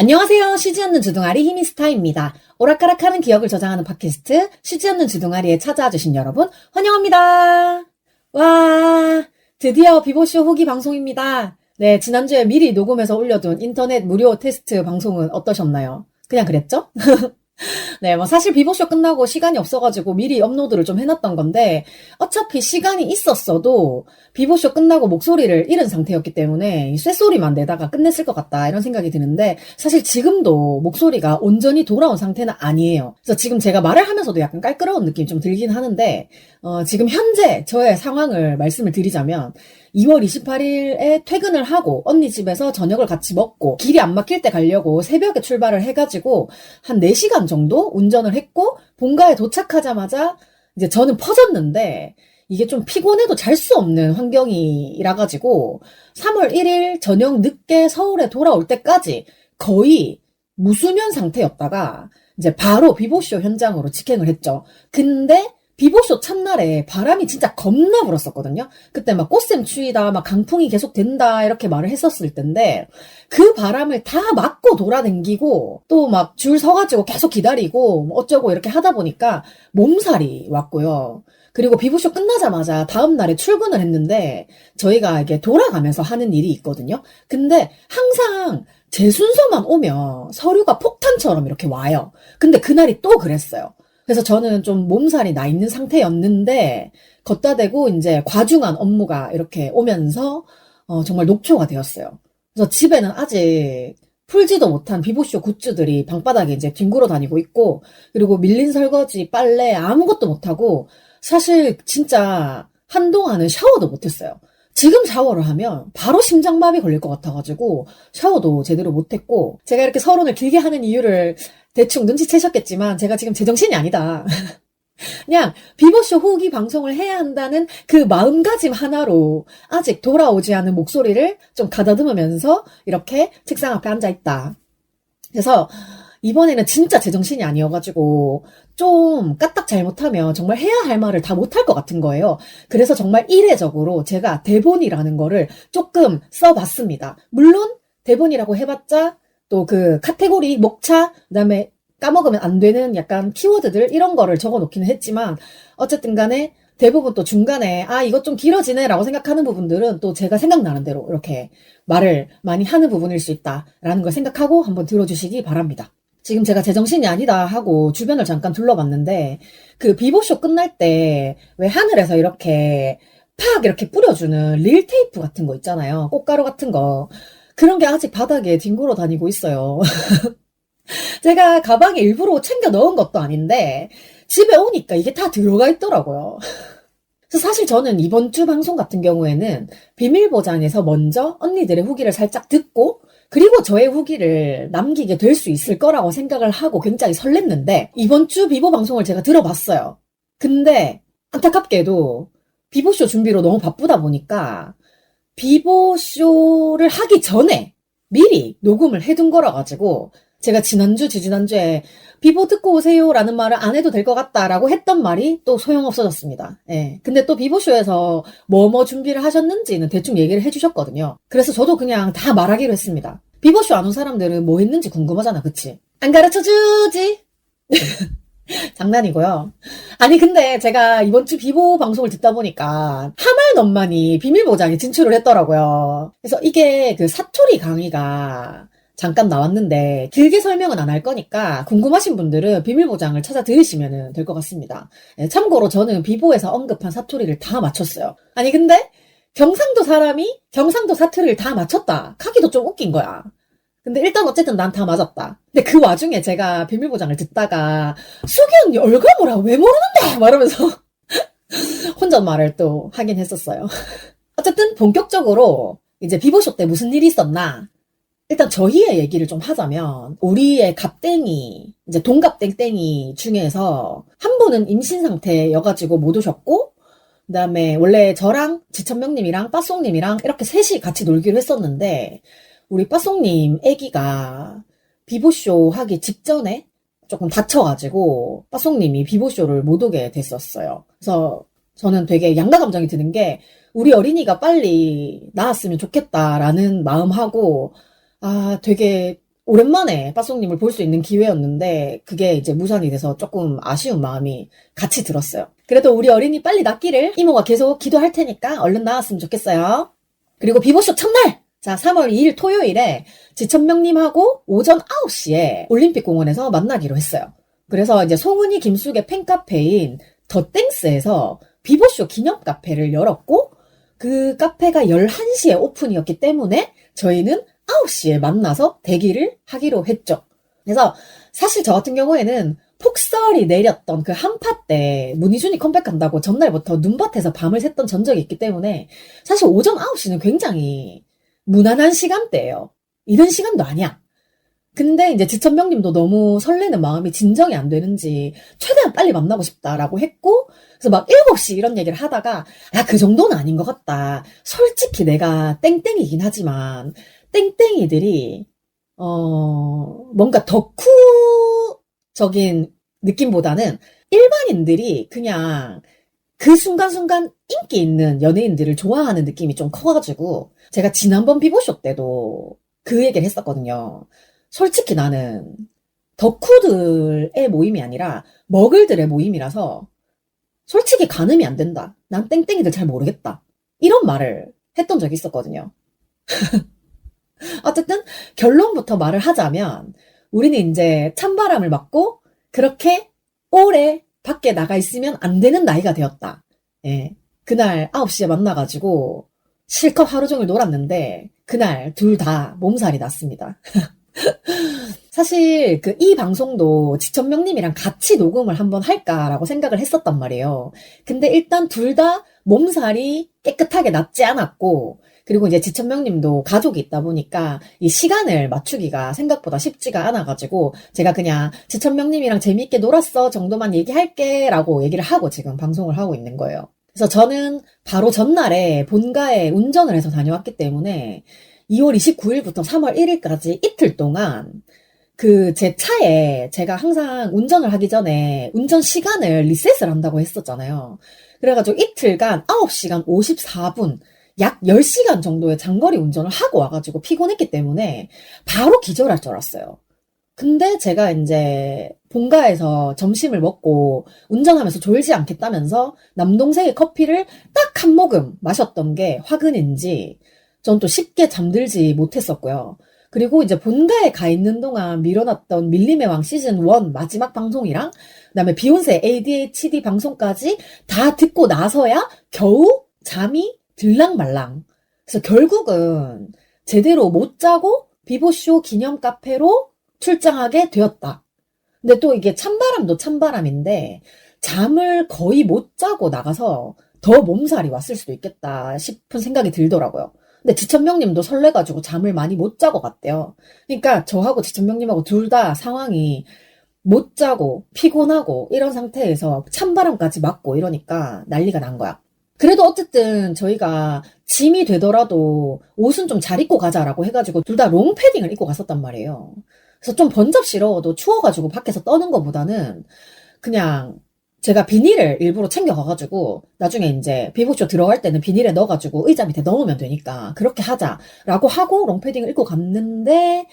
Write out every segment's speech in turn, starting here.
안녕하세요. 쉬지 않는 주둥아리 히미스타입니다. 오락가락하는 기억을 저장하는 팟캐스트 쉬지 않는 주둥아리에 찾아와 주신 여러분 환영합니다. 와, 드디어 비보쇼 후기 방송입니다. 네, 지난주에 미리 녹음해서 올려둔 인터넷 무료 테스트 방송은 어떠셨나요? 그냥 그랬죠? 네, 사실 비보쇼 끝나고 시간이 없어가지고 미리 업로드를 좀 해놨던 건데, 어차피 시간이 있었어도 비보쇼 끝나고 목소리를 잃은 상태였기 때문에 이 쇳소리만 내다가 끝냈을 것 같다 이런 생각이 드는데, 사실 지금도 목소리가 온전히 돌아온 상태는 아니에요. 그래서 지금 제가 말을 하면서도 약간 깔끄러운 느낌이 좀 들긴 하는데, 지금 현재 저의 상황을 말씀을 드리자면 2월 28일에 퇴근을 하고 언니 집에서 저녁을 같이 먹고 길이 안 막힐 때 가려고 새벽에 출발을 해가지고 한 4시간 정도 운전을 했고 본가에 도착하자마자 이제 저는 퍼졌는데 이게 좀 피곤해도 잘 수 없는 환경이라 가지고 3월 1일 저녁 늦게 서울에 돌아올 때까지 거의 무수면 상태였다가 이제 바로 비보쇼 현장으로 직행을 했죠. 근데 비보쇼 첫날에 바람이 진짜 겁나 불었었거든요. 그때 막 꽃샘 추위다, 막 강풍이 계속 된다, 이렇게 말을 했었을 텐데, 그 바람을 다 맞고 돌아다니고, 또 막 줄 서가지고 계속 기다리고, 뭐 어쩌고 이렇게 하다 보니까 몸살이 왔고요. 그리고 비보쇼 끝나자마자 다음날에 출근을 했는데, 저희가 이게 돌아가면서 하는 일이 있거든요. 근데 항상 제 순서만 오면 서류가 폭탄처럼 이렇게 와요. 근데 그날이 또 그랬어요. 그래서 저는 좀 몸살이 나 있는 상태였는데 걷다 대고 이제 과중한 업무가 이렇게 오면서 정말 녹초가 되었어요. 그래서 집에는 아직 풀지도 못한 비보쇼 굿즈들이 방바닥에 이제 뒹굴어 다니고 있고, 그리고 밀린 설거지, 빨래 아무것도 못하고 사실 진짜 한동안은 샤워도 못했어요. 지금 샤워를 하면 바로 심장마비 걸릴 것 같아가지고 샤워도 제대로 못했고, 제가 이렇게 서론을 길게 하는 이유를 대충 눈치채셨겠지만 제가 지금 제정신이 아니다. 그냥 비보쇼 후기 방송을 해야 한다는 그 마음가짐 하나로 아직 돌아오지 않은 목소리를 좀 가다듬으면서 이렇게 책상 앞에 앉아있다. 그래서 이번에는 진짜 제정신이 아니어가지고 좀 까딱 잘못하면 정말 해야 할 말을 다 못할 것 같은 거예요. 그래서 정말 이례적으로 제가 대본이라는 거를 조금 써봤습니다. 물론 대본이라고 해봤자 또 그 카테고리, 목차, 그다음에 까먹으면 안 되는 약간 키워드들 이런 거를 적어 놓기는 했지만 어쨌든 간에 대부분 또 중간에 이것 좀 길어지네 라고 생각하는 부분들은 또 제가 생각나는 대로 이렇게 말을 많이 하는 부분일 수 있다라는 걸 생각하고 한번 들어주시기 바랍니다. 지금 제가 제정신이 아니다 하고 주변을 잠깐 둘러봤는데 그 비보쇼 끝날 때 왜 하늘에서 이렇게 팍 이렇게 뿌려주는 릴테이프 같은 거 있잖아요. 꽃가루 같은 거. 그런 게 아직 바닥에 뒹굴어 다니고 있어요. 제가 가방에 일부러 챙겨 넣은 것도 아닌데 집에 오니까 이게 다 들어가 있더라고요. 그래서 사실 저는 이번 주 방송 같은 경우에는 비밀 보장에서 먼저 언니들의 후기를 살짝 듣고 그리고 저의 후기를 남기게 될 수 있을 거라고 생각을 하고 굉장히 설렜는데 이번 주 비보 방송을 제가 들어봤어요. 근데 안타깝게도 비보쇼 준비로 너무 바쁘다 보니까 비보쇼를 하기 전에 미리 녹음을 해둔 거라 가지고 제가 지난주, 지지난주에 비보 듣고 오세요 라는 말을 안 해도 될 것 같다라고 했던 말이 또 소용없어졌습니다. 예. 근데 또 비보쇼에서 뭐 준비를 하셨는지는 대충 얘기를 해주셨거든요. 그래서 저도 그냥 다 말하기로 했습니다. 비보쇼 안 온 사람들은 뭐 했는지 궁금하잖아, 그치? 안 가르쳐주지? 장난이고요. 아니 근데 제가 이번 주 비보 방송을 듣다 보니까 하말넘만이 비밀 보장에 진출을 했더라고요. 그래서 이게 그 사투리 강의가 잠깐 나왔는데 길게 설명은 안 할 거니까 궁금하신 분들은 비밀 보장을 찾아 들으시면 될 것 같습니다. 참고로 저는 비보에서 언급한 사투리를 다 맞췄어요. 아니 근데 경상도 사람이 경상도 사투리를 다 맞췄다 하기도 좀 웃긴 거야. 근데 일단 어쨌든 난 다 맞았다. 근데 그 와중에 제가 비밀 보장을 듣다가 수기 언니 얼감을 왜 모르는데? 말하면서 혼잣말을 또 하긴 했었어요. 어쨌든 본격적으로 이제 비보쇼 때 무슨 일이 있었나? 일단 저희의 얘기를 좀 하자면 우리의 갑땡이, 이제 동갑땡땡이 중에서 한 분은 임신 상태여가지고 못 오셨고 그 다음에 원래 저랑 지천명님이랑 빠송님이랑 이렇게 셋이 같이 놀기로 했었는데 우리 빠송님 아기가 비보쇼 하기 직전에 조금 다쳐가지고 빠송님이 비보쇼를 못 오게 됐었어요. 그래서 저는 되게 양가 감정이 드는 게 우리 어린이가 빨리 나았으면 좋겠다라는 마음하고 되게 오랜만에 빠송님을 볼 수 있는 기회였는데 그게 이제 무산이 돼서 조금 아쉬운 마음이 같이 들었어요. 그래도 우리 어린이 빨리 낫기를 이모가 계속 기도할 테니까 얼른 나왔으면 좋겠어요. 그리고 비보쇼 첫날! 자, 3월 2일 토요일에 지천명님하고 오전 9시에 올림픽공원에서 만나기로 했어요. 그래서 이제 송은이 김숙의 팬카페인 더 땡스에서 비보쇼 기념 카페를 열었고 그 카페가 11시에 오픈이었기 때문에 저희는 9시에 만나서 대기를 하기로 했죠. 그래서 사실 저 같은 경우에는 폭설이 내렸던 그 한파 때 문희준이 컴백한다고 전날부터 눈밭에서 밤을 샜던 전적이 있기 때문에 사실 오전 9시는 굉장히 무난한 시간대예요. 이런 시간도 아니야. 근데 이제 지천명님도 너무 설레는 마음이 진정이 안 되는지 최대한 빨리 만나고 싶다라고 했고 그래서 막 7시 이런 얘기를 하다가 그 정도는 아닌 것 같다. 솔직히 내가 땡땡이긴 하지만 땡땡이들이 뭔가 덕후적인 느낌보다는 일반인들이 그냥 그 순간순간 인기 있는 연예인들을 좋아하는 느낌이 좀 커가지고 제가 지난번 비보쇼 때도 그 얘기를 했었거든요. 솔직히 나는 덕후들의 모임이 아니라 머글들의 모임이라서 솔직히 가늠이 안 된다. 난 땡땡이들 잘 모르겠다. 이런 말을 했던 적이 있었거든요. 어쨌든 결론부터 말을 하자면 우리는 이제 찬바람을 맞고 그렇게 오래 밖에 나가 있으면 안 되는 나이가 되었다. 예. 그날 9시에 만나가지고 실컷 하루 종일 놀았는데 그날 둘 다 몸살이 났습니다. 사실 이 방송도 지천명님이랑 같이 녹음을 한번 할까라고 생각을 했었단 말이에요. 근데 일단 둘 다 몸살이 깨끗하게 낫지 않았고 그리고 이제 지천명님도 가족이 있다 보니까 이 시간을 맞추기가 생각보다 쉽지가 않아가지고 제가 그냥 지천명님이랑 재미있게 놀았어 정도만 얘기할게 라고 얘기를 하고 지금 방송을 하고 있는 거예요. 그래서 저는 바로 전날에 본가에 운전을 해서 다녀왔기 때문에 2월 29일부터 3월 1일까지 이틀 동안 제 차에 제가 항상 운전을 하기 전에 운전 시간을 리셋을 한다고 했었잖아요. 그래가지고 이틀간 9시간 54분, 약 10시간 정도의 장거리 운전을 하고 와가지고 피곤했기 때문에 바로 기절할 줄 알았어요. 근데 제가 이제 본가에서 점심을 먹고 운전하면서 졸지 않겠다면서 남동생의 커피를 딱 한 모금 마셨던 게 화근인지 전 또 쉽게 잠들지 못했었고요. 그리고 이제 본가에 가 있는 동안 밀어놨던 밀림의 왕 시즌 1 마지막 방송이랑 그다음에 비욘세 ADHD 방송까지 다 듣고 나서야 겨우 잠이 들랑말랑. 그래서 결국은 제대로 못 자고 비보쇼 기념 카페로 출장하게 되었다. 근데 또 이게 찬바람도 찬바람인데 잠을 거의 못 자고 나가서 더 몸살이 왔을 수도 있겠다 싶은 생각이 들더라고요. 근데 지천명님도 설레가지고 잠을 많이 못 자고 갔대요. 그러니까 저하고 지천명님하고 둘 다 상황이 못 자고 피곤하고 이런 상태에서 찬바람까지 맞고 이러니까 난리가 난 거야. 그래도 어쨌든 저희가 짐이 되더라도 옷은 좀 잘 입고 가자라고 해가지고 둘 다 롱패딩을 입고 갔었단 말이에요. 그래서 좀 번잡스러워도 추워가지고 밖에서 떠는 것보다는 그냥 제가 비닐을 일부러 챙겨가가지고 나중에 이제 비보쇼 들어갈 때는 비닐에 넣어가지고 의자 밑에 넣으면 되니까 그렇게 하자라고 하고 롱패딩을 입고 갔는데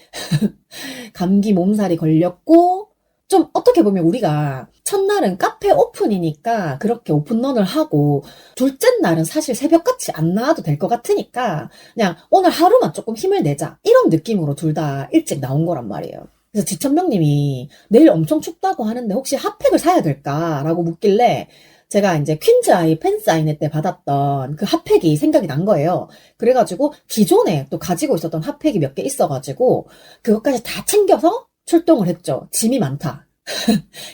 감기 몸살이 걸렸고 좀 어떻게 보면 우리가 첫날은 카페 오픈이니까 그렇게 오픈런을 하고 둘째 날은 사실 새벽같이 안 나와도 될 것 같으니까 그냥 오늘 하루만 조금 힘을 내자 이런 느낌으로 둘 다 일찍 나온 거란 말이에요. 그래서 지천명님이 내일 엄청 춥다고 하는데 혹시 핫팩을 사야 될까라고 묻길래 제가 이제 퀸즈아이 팬사인회 때 받았던 그 핫팩이 생각이 난 거예요. 그래가지고 기존에 또 가지고 있었던 핫팩이 몇 개 있어가지고 그것까지 다 챙겨서 출동을 했죠. 짐이 많다.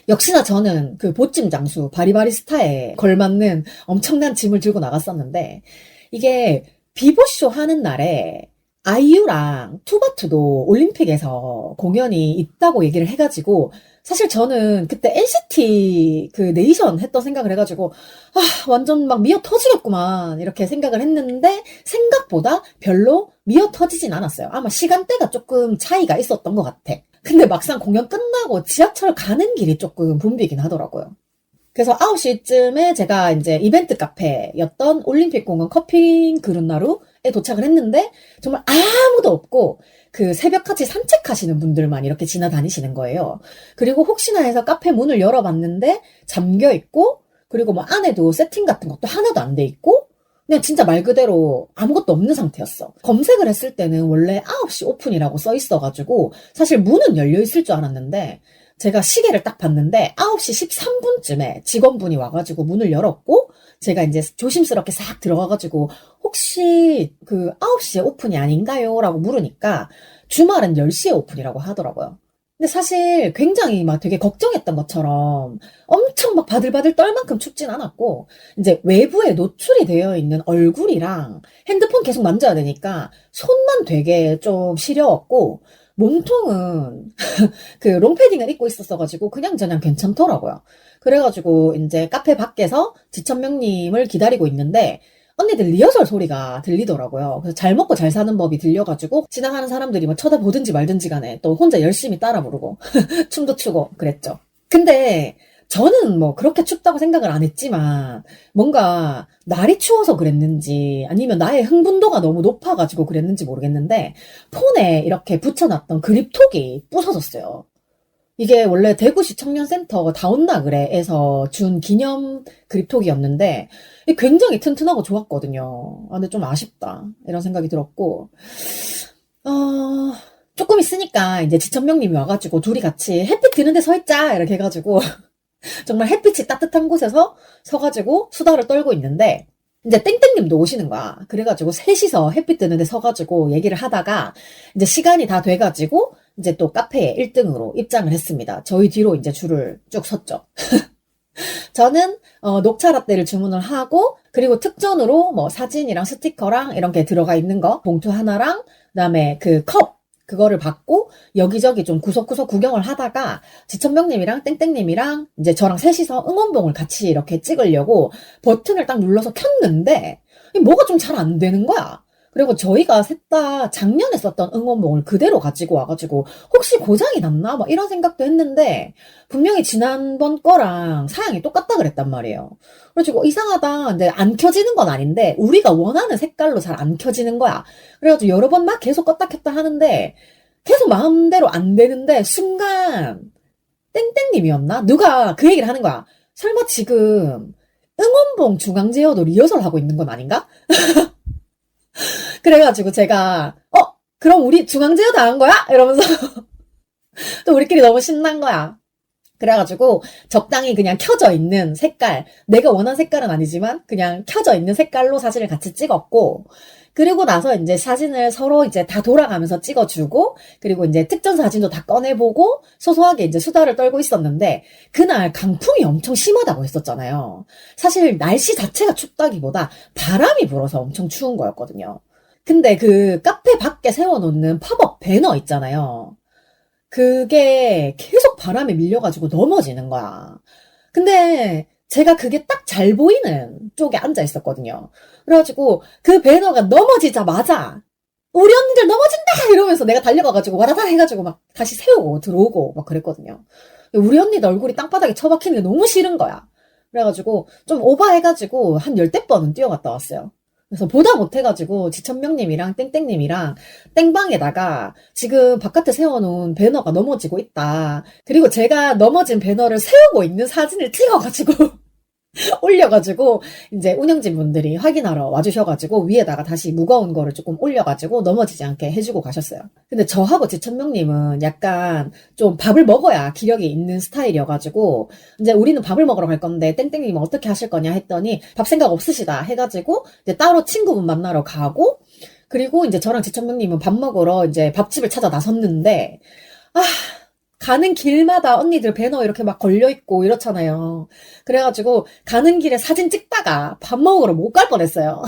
역시나 저는 그 보찜 장수 바리바리스타에 걸맞는 엄청난 짐을 들고 나갔었는데 이게 비보쇼 하는 날에 아이유랑 투바투도 올림픽에서 공연이 있다고 얘기를 해가지고 사실 저는 그때 NCT 그 네이션 했던 생각을 해가지고 완전 막 미어 터지겠구만 이렇게 생각을 했는데 생각보다 별로 미어 터지진 않았어요. 아마 시간대가 조금 차이가 있었던 것 같아. 근데 막상 공연 끝나고 지하철 가는 길이 조금 붐비긴 하더라고요. 그래서 9시쯤에 제가 이제 이벤트 카페였던 올림픽공원 커피 그릇나루 도착을 했는데 정말 아무도 없고 그 새벽같이 산책하시는 분들만 이렇게 지나다니시는 거예요. 그리고 혹시나 해서 카페 문을 열어봤는데 잠겨 있고, 그리고 뭐 안에도 세팅 같은 것도 하나도 안 돼 있고, 그냥 진짜 말 그대로 아무것도 없는 상태였어. 검색을 했을 때는 원래 9시 오픈이라고 써 있어가지고 사실 문은 열려 있을 줄 알았는데, 제가 시계를 딱 봤는데 9시 13분쯤에 직원분이 와가지고 문을 열었고, 제가 이제 조심스럽게 싹 들어가가지고 혹시 그 9시에 오픈이 아닌가요? 라고 물으니까 주말은 10시에 오픈이라고 하더라고요. 근데 사실 굉장히 막 되게 걱정했던 것처럼 엄청 막 바들바들 떨 만큼 춥진 않았고, 이제 외부에 노출이 되어 있는 얼굴이랑 핸드폰 계속 만져야 되니까 손만 되게 좀 시려웠고, 몸통은 그 롱패딩을 입고 있었어가지고 그냥 괜찮더라고요. 그래가지고 이제 카페 밖에서 지천명님을 기다리고 있는데 언니들 리허설 소리가 들리더라고요. 그래서 잘 먹고 잘 사는 법이 들려가지고 지나가는 사람들이 뭐 쳐다보든지 말든지 간에 또 혼자 열심히 따라 부르고 춤도 추고 그랬죠. 근데 저는 뭐 그렇게 춥다고 생각을 안 했지만 뭔가 날이 추워서 그랬는지 아니면 나의 흥분도가 너무 높아가지고 그랬는지 모르겠는데 폰에 이렇게 붙여놨던 그립톡이 부서졌어요. 이게 원래 대구시 청년센터 다온나 그래에서 준 기념 그립톡이었는데 굉장히 튼튼하고 좋았거든요. 아, 근데 좀 아쉽다 이런 생각이 들었고, 어, 조금 있으니까 이제 지천명님이 와가지고 둘이 같이 햇빛 드는데 서 있자 이렇게 해가지고 정말 햇빛이 따뜻한 곳에서 서가지고 수다를 떨고 있는데 이제 땡땡님도 오시는 거야. 그래가지고 셋이서 햇빛 드는데 서가지고 얘기를 하다가 이제 시간이 다 돼가지고 이제 또 카페에 1등으로 입장을 했습니다. 저희 뒤로 이제 줄을 쭉 섰죠. 저는 녹차 라떼를 주문을 하고, 그리고 특전으로 뭐 사진이랑 스티커랑 이런 게 들어가 있는 거 봉투 하나랑 그다음에 그 컵 그거를 받고 여기저기 좀 구석구석 구경을 하다가 지천명님이랑 땡땡님이랑 이제 저랑 셋이서 응원봉을 같이 이렇게 찍으려고 버튼을 딱 눌러서 켰는데 뭐가 좀 잘 안 되는 거야. 그리고 저희가 셋 다 작년에 썼던 응원봉을 그대로 가지고 와가지고 혹시 고장이 났나? 막 이런 생각도 했는데 분명히 지난번 거랑 사양이 똑같다 그랬단 말이에요. 그래가지고 이상하다. 근데 안 켜지는 건 아닌데 우리가 원하는 색깔로 잘 안 켜지는 거야. 그래가지고 여러 번 막 계속 껐다 켰다 하는데 계속 마음대로 안 되는데 순간 땡땡님이었나? 누가 그 얘기를 하는 거야. 설마 지금 응원봉 중앙제어도 리허설 하고 있는 건 아닌가? 그래가지고 제가 그럼 우리 중앙제어 다 한 거야? 이러면서 또 우리끼리 너무 신난 거야. 그래가지고 적당히 그냥 켜져 있는 색깔, 내가 원한 색깔은 아니지만 그냥 켜져 있는 색깔로 사진을 같이 찍었고, 그리고 나서 이제 사진을 서로 이제 다 돌아가면서 찍어주고, 그리고 이제 특전 사진도 다 꺼내보고 소소하게 이제 수다를 떨고 있었는데, 그날 강풍이 엄청 심하다고 했었잖아요. 사실 날씨 자체가 춥다기보다 바람이 불어서 엄청 추운 거였거든요. 근데 그 카페 밖에 세워놓는 팝업 배너 있잖아요. 그게 계속 바람에 밀려가지고 넘어지는 거야. 근데 제가 그게 딱 잘 보이는 쪽에 앉아 있었거든요. 그래가지고 그 배너가 넘어지자마자 우리 언니들 넘어진다! 이러면서 내가 달려가가지고 와다다 해가지고 막 다시 세우고 들어오고 막 그랬거든요. 우리 언니들 얼굴이 땅바닥에 처박히는 게 너무 싫은 거야. 그래가지고 좀 오버해가지고 한 10대 번은 뛰어갔다 왔어요. 그래서 보다 못해가지고 지천명님이랑 땡땡님이랑 땡방에다가 지금 바깥에 세워놓은 배너가 넘어지고 있다. 그리고 제가 넘어진 배너를 세우고 있는 사진을 찍어가지고 올려가지고 이제 운영진 분들이 확인하러 와주셔가지고 위에다가 다시 무거운 거를 조금 올려가지고 넘어지지 않게 해주고 가셨어요. 근데 저하고 지천명님은 약간 좀 밥을 먹어야 기력이 있는 스타일이어가지고 이제 우리는 밥을 먹으러 갈 건데 땡땡님은 어떻게 하실 거냐 했더니 밥 생각 없으시다 해가지고 이제 따로 친구분 만나러 가고, 그리고 이제 저랑 지천명님은 밥 먹으러 이제 밥집을 찾아 나섰는데 가는 길마다 언니들 배너 이렇게 막 걸려있고 이렇잖아요. 그래가지고 가는 길에 사진 찍다가 밥 먹으러 못 갈 뻔했어요.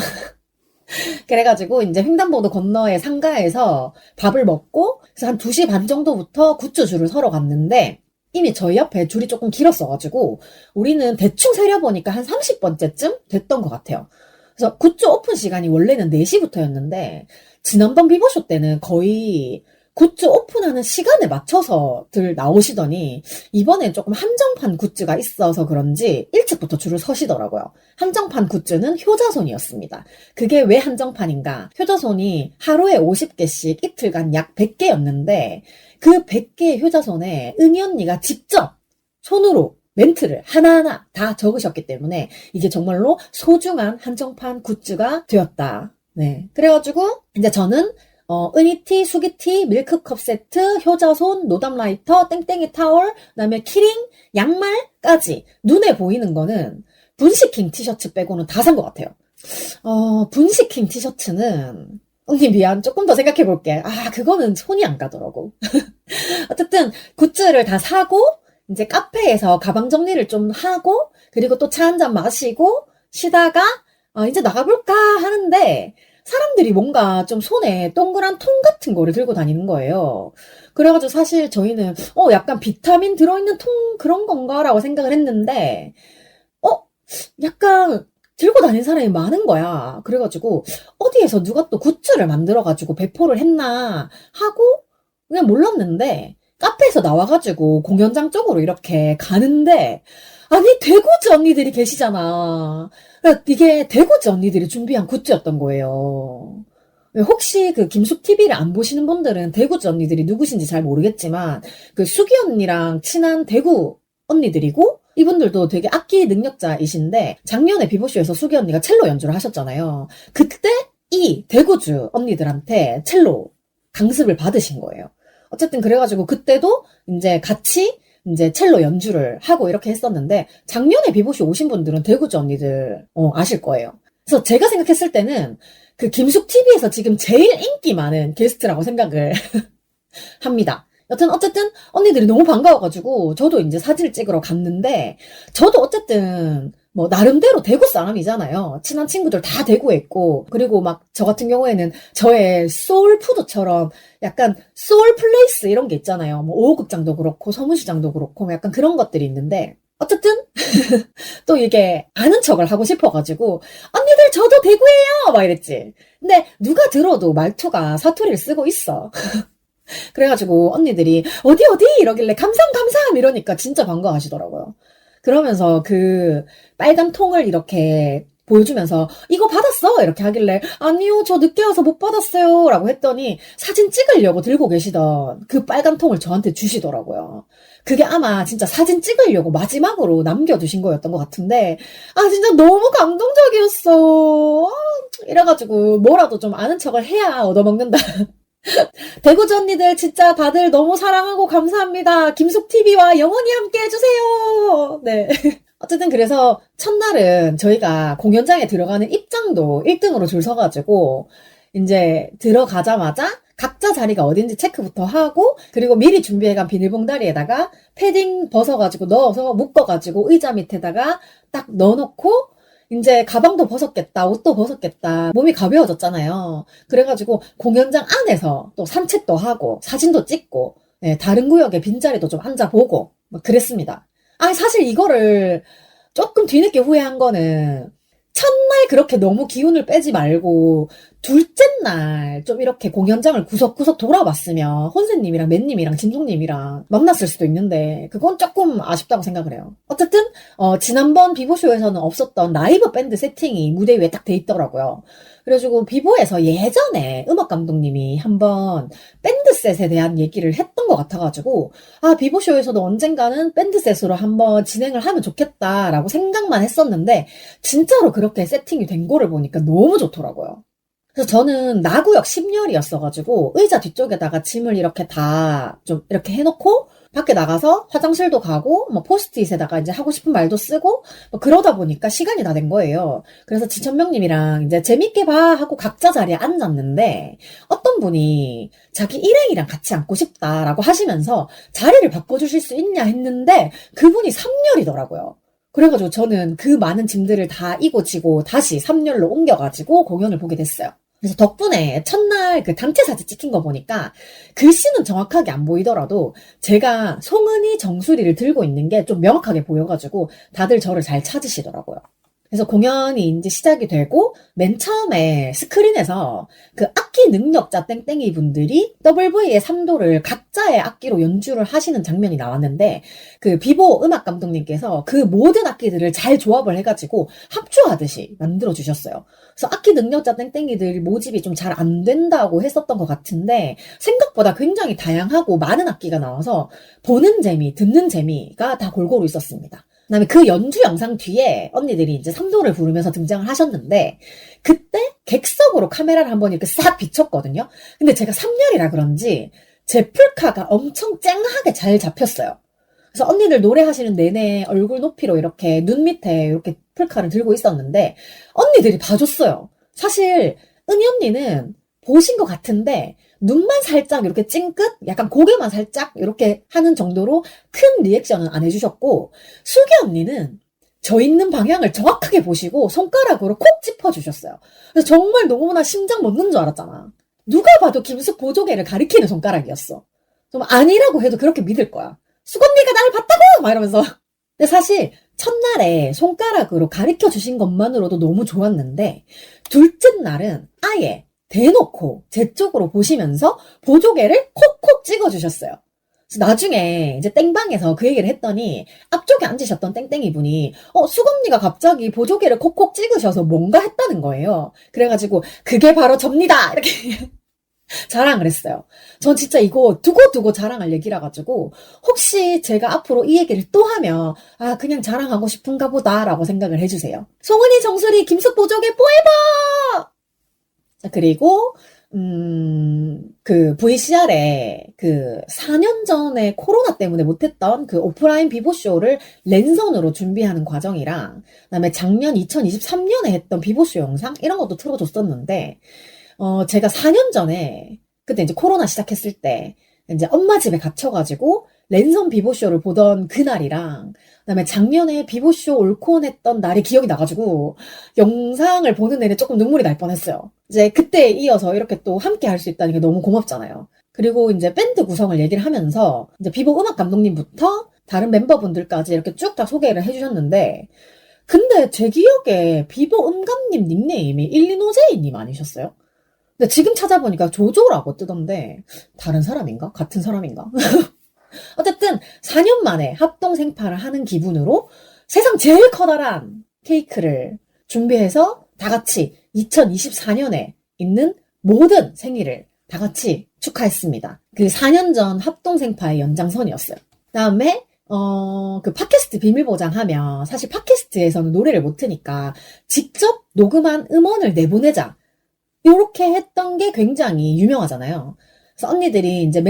그래가지고 이제 횡단보도 건너에 상가에서 밥을 먹고 그래서 한 2시 반 정도부터 굿즈 줄을 서러 갔는데 이미 저희 앞에 줄이 조금 길었어가지고 우리는 대충 세려보니까 한 30번째쯤 됐던 것 같아요. 그래서 굿즈 오픈 시간이 원래는 4시부터였는데 지난번 비보쇼 때는 거의 굿즈 오픈하는 시간에 맞춰서들 나오시더니 이번엔 조금 한정판 굿즈가 있어서 그런지 일찍부터 줄을 서시더라고요. 한정판 굿즈는 효자손이었습니다. 그게 왜 한정판인가? 효자손이 하루에 50개씩 이틀간 약 100개였는데 그 100개의 효자손에 은희 언니가 직접 손으로 멘트를 하나하나 다 적으셨기 때문에 이게 정말로 소중한 한정판 굿즈가 되었다. 네. 그래가지고 이제 저는 은희티, 수기티, 밀크컵 세트, 효자손, 노담라이터, 땡땡이 타월, 그다음에 키링, 양말까지 눈에 보이는 거는 분식킹 티셔츠 빼고는 다 산 것 같아요. 분식킹 티셔츠는 언니 미안 조금 더 생각해 볼게. 그거는 손이 안 가더라고. 어쨌든 굿즈를 다 사고 이제 카페에서 가방 정리를 좀 하고 그리고 또 차 한잔 마시고 쉬다가 이제 나가볼까 하는데 사람들이 뭔가 좀 손에 동그란 통 같은 거를 들고 다니는 거예요. 그래가지고 사실 저희는 약간 비타민 들어있는 통 그런 건가라고 생각을 했는데 약간 들고 다니는 사람이 많은 거야. 그래가지고 어디에서 누가 또 굿즈를 만들어가지고 배포를 했나 하고 그냥 몰랐는데 카페에서 나와가지고 공연장 쪽으로 이렇게 가는데 아니 대구즈 언니들이 계시잖아. 이게 대구즈 언니들이 준비한 굿즈였던 거예요. 혹시 그 김숙TV를 안 보시는 분들은 대구즈 언니들이 누구신지 잘 모르겠지만 그 수기 언니랑 친한 대구 언니들이고 이분들도 되게 악기 능력자이신데 작년에 비보쇼에서 수기 언니가 첼로 연주를 하셨잖아요. 그때 이 대구즈 언니들한테 첼로 강습을 받으신 거예요. 어쨌든 그래가지고 그때도 이제 같이 이제 첼로 연주를 하고 이렇게 했었는데 작년에 비보쇼 오신 분들은 대구즈 언니들 아실 거예요. 그래서 제가 생각했을 때는 그 김숙TV에서 지금 제일 인기 많은 게스트라고 생각을 합니다. 여튼 어쨌든 언니들이 너무 반가워가지고 저도 이제 사진을 찍으러 갔는데 저도 어쨌든 뭐 나름대로 대구 사람이잖아요. 친한 친구들 다 대구에 있고 그리고 막 저 같은 경우에는 저의 소울푸드처럼 약간 소울플레이스 이런 게 있잖아요. 뭐 오호극장도 그렇고 서문시장도 그렇고 약간 그런 것들이 있는데 어쨌든 또 이게 아는 척을 하고 싶어가지고 언니들 저도 대구예요 막 이랬지. 근데 누가 들어도 말투가 사투리를 쓰고 있어. 그래가지고 언니들이 어디 이러길래 감삼 이러니까 진짜 반가워하시더라고요. 그러면서 그 빨간 통을 이렇게 보여주면서 이거 받았어? 이렇게 하길래 아니요 저 늦게 와서 못 받았어요 라고 했더니 사진 찍으려고 들고 계시던 그 빨간 통을 저한테 주시더라고요. 그게 아마 진짜 사진 찍으려고 마지막으로 남겨두신 거였던 것 같은데 진짜 너무 감동적이었어. 이래가지고 뭐라도 좀 아는 척을 해야 얻어먹는다. 대구즈 언니들 진짜 다들 너무 사랑하고 감사합니다. 김숙TV와 영원히 함께 해주세요. 네. 어쨌든 그래서 첫날은 저희가 공연장에 들어가는 입장도 1등으로 줄 서가지고 이제 들어가자마자 각자 자리가 어딘지 체크부터 하고 그리고 미리 준비해간 비닐봉다리에다가 패딩 벗어가지고 넣어서 묶어가지고 의자 밑에다가 딱 넣어놓고 이제 가방도 벗었겠다, 옷도 벗었겠다, 몸이 가벼워졌잖아요. 그래가지고 공연장 안에서 또 산책도 하고 사진도 찍고 다른 구역에 빈자리도 좀 앉아보고 막 그랬습니다. 사실 이거를 조금 뒤늦게 후회한 거는 첫날 그렇게 너무 기운을 빼지 말고 둘째 날 좀 이렇게 공연장을 구석구석 돌아봤으면 혼세님이랑 맨님이랑 진종님이랑 만났을 수도 있는데 그건 조금 아쉽다고 생각을 해요. 어쨌든 지난번 비보쇼에서는 없었던 라이브 밴드 세팅이 무대 위에 딱 돼 있더라고요. 그래가지고 비보에서 예전에 음악 감독님이 한번 밴드셋에 대한 얘기를 했던 것 같아가지고 비보쇼에서도 언젠가는 밴드셋으로 한번 진행을 하면 좋겠다라고 생각만 했었는데 진짜로 그렇게 세팅이 된 거를 보니까 너무 좋더라고요. 그래서 저는 나구역 10열이었어가지고 의자 뒤쪽에다가 짐을 이렇게 다 좀 이렇게 해놓고 밖에 나가서 화장실도 가고 뭐 포스트잇에다가 이제 하고 싶은 말도 쓰고 뭐 그러다 보니까 시간이 다 된 거예요. 그래서 지천명님이랑 이제 재밌게 봐 하고 각자 자리에 앉았는데 어떤 분이 자기 일행이랑 같이 앉고 싶다라고 하시면서 자리를 바꿔주실 수 있냐 했는데 그분이 3열이더라고요. 그래가지고 저는 그 많은 짐들을 다 이고지고 다시 3열로 옮겨가지고 공연을 보게 됐어요. 그래서 덕분에 첫날 그 단체 사진 찍힌 거 보니까 글씨는 정확하게 안 보이더라도 제가 송은이 정수리를 들고 있는 게 좀 명확하게 보여가지고 다들 저를 잘 찾으시더라고요. 그래서 공연이 이제 시작이 되고 맨 처음에 스크린에서 그 악기 능력자 땡땡이 분들이 WV의 3도를 각자의 악기로 연주를 하시는 장면이 나왔는데 그 비보 음악 감독님께서 그 모든 악기들을 잘 조합을 해가지고 합주하듯이 만들어 주셨어요. 그래서 악기 능력자 땡땡이들 모집이 좀 잘 안 된다고 했었던 것 같은데 생각보다 굉장히 다양하고 많은 악기가 나와서 보는 재미, 듣는 재미가 다 골고루 있었습니다. 그다음에 그 연주 영상 뒤에 언니들이 이제 3도를 부르면서 등장을 하셨는데 그때 객석으로 카메라를 한번 이렇게 싹 비췄거든요. 근데 제가 3열이라 그런지 제 풀카가 엄청 쨍하게 잘 잡혔어요. 그래서 언니들 노래하시는 내내 얼굴 높이로 이렇게 눈 밑에 이렇게 풀카를 들고 있었는데 언니들이 봐줬어요. 사실 은희 언니는 보신 것 같은데 눈만 살짝 이렇게 찡긋 약간 고개만 살짝 이렇게 하는 정도로 큰 리액션은 안 해주셨고 수기 언니는 저 있는 방향을 정확하게 보시고 손가락으로 콕 짚어주셨어요. 그래서 정말 너무나 심장 멎는 줄 알았잖아. 누가 봐도 김숙 보조개를 가리키는 손가락이었어. 좀 아니라고 해도 그렇게 믿을 거야. 숙 언니가 나를 봤다고! 막 이러면서. 근데 사실 첫날에 손가락으로 가르쳐 주신 것만으로도 너무 좋았는데 둘째 날은 아예 대놓고 제 쪽으로 보시면서 보조개를 콕콕 찍어주셨어요. 그래서 나중에 이제 땡방에서 그 얘기를 했더니 앞쪽에 앉으셨던 땡땡이 분이 숙 언니가 갑자기 보조개를 콕콕 찍으셔서 뭔가 했다는 거예요. 그래가지고 그게 바로 접니다! 이렇게 자랑을 했어요. 전 진짜 이거 두고두고 자랑할 얘기라 가지고 혹시 제가 앞으로 이 얘기를 또 하면 그냥 자랑하고 싶은가 보다 라고 생각을 해주세요. 송은이, 정수리, 김숙 보조개 포에버! 자, 그리고 그 VCR에 그 4년 전에 코로나 때문에 못했던 그 오프라인 비보쇼를 랜선으로 준비하는 과정이랑 그다음에 작년 2023년에 했던 비보쇼 영상 이런 것도 틀어줬었는데 제가 4년 전에, 그때 이제 코로나 시작했을 때, 이제 엄마 집에 갇혀가지고, 랜선 비보쇼를 보던 그날이랑, 그 다음에 작년에 비보쇼 올콘 했던 날이 기억이 나가지고, 영상을 보는 내내 조금 눈물이 날 뻔했어요. 이제 그때에 이어서 이렇게 또 함께 할 수 있다는 게 너무 고맙잖아요. 그리고 이제 밴드 구성을 얘기를 하면서, 이제 비보 음악 감독님부터 다른 멤버분들까지 이렇게 쭉 다 소개를 해주셨는데, 근데 제 기억에 비보 음감님 닉네임이 일리노제이님 아니셨어요? 근데 지금 찾아보니까 조조라고 뜨던데 다른 사람인가? 같은 사람인가? 어쨌든 4년 만에 합동 생파를 하는 기분으로 세상 제일 커다란 케이크를 준비해서 다 같이 2024년에 있는 모든 생일을 다 같이 축하했습니다. 그 4년 전 합동 생파의 연장선이었어요. 그다음에 그 팟캐스트 비밀보장하면 사실 팟캐스트에서는 노래를 못 트니까 직접 녹음한 음원을 내보내자. 요렇게 했던 게 굉장히 유명하잖아요. 그래서 언니들이 이제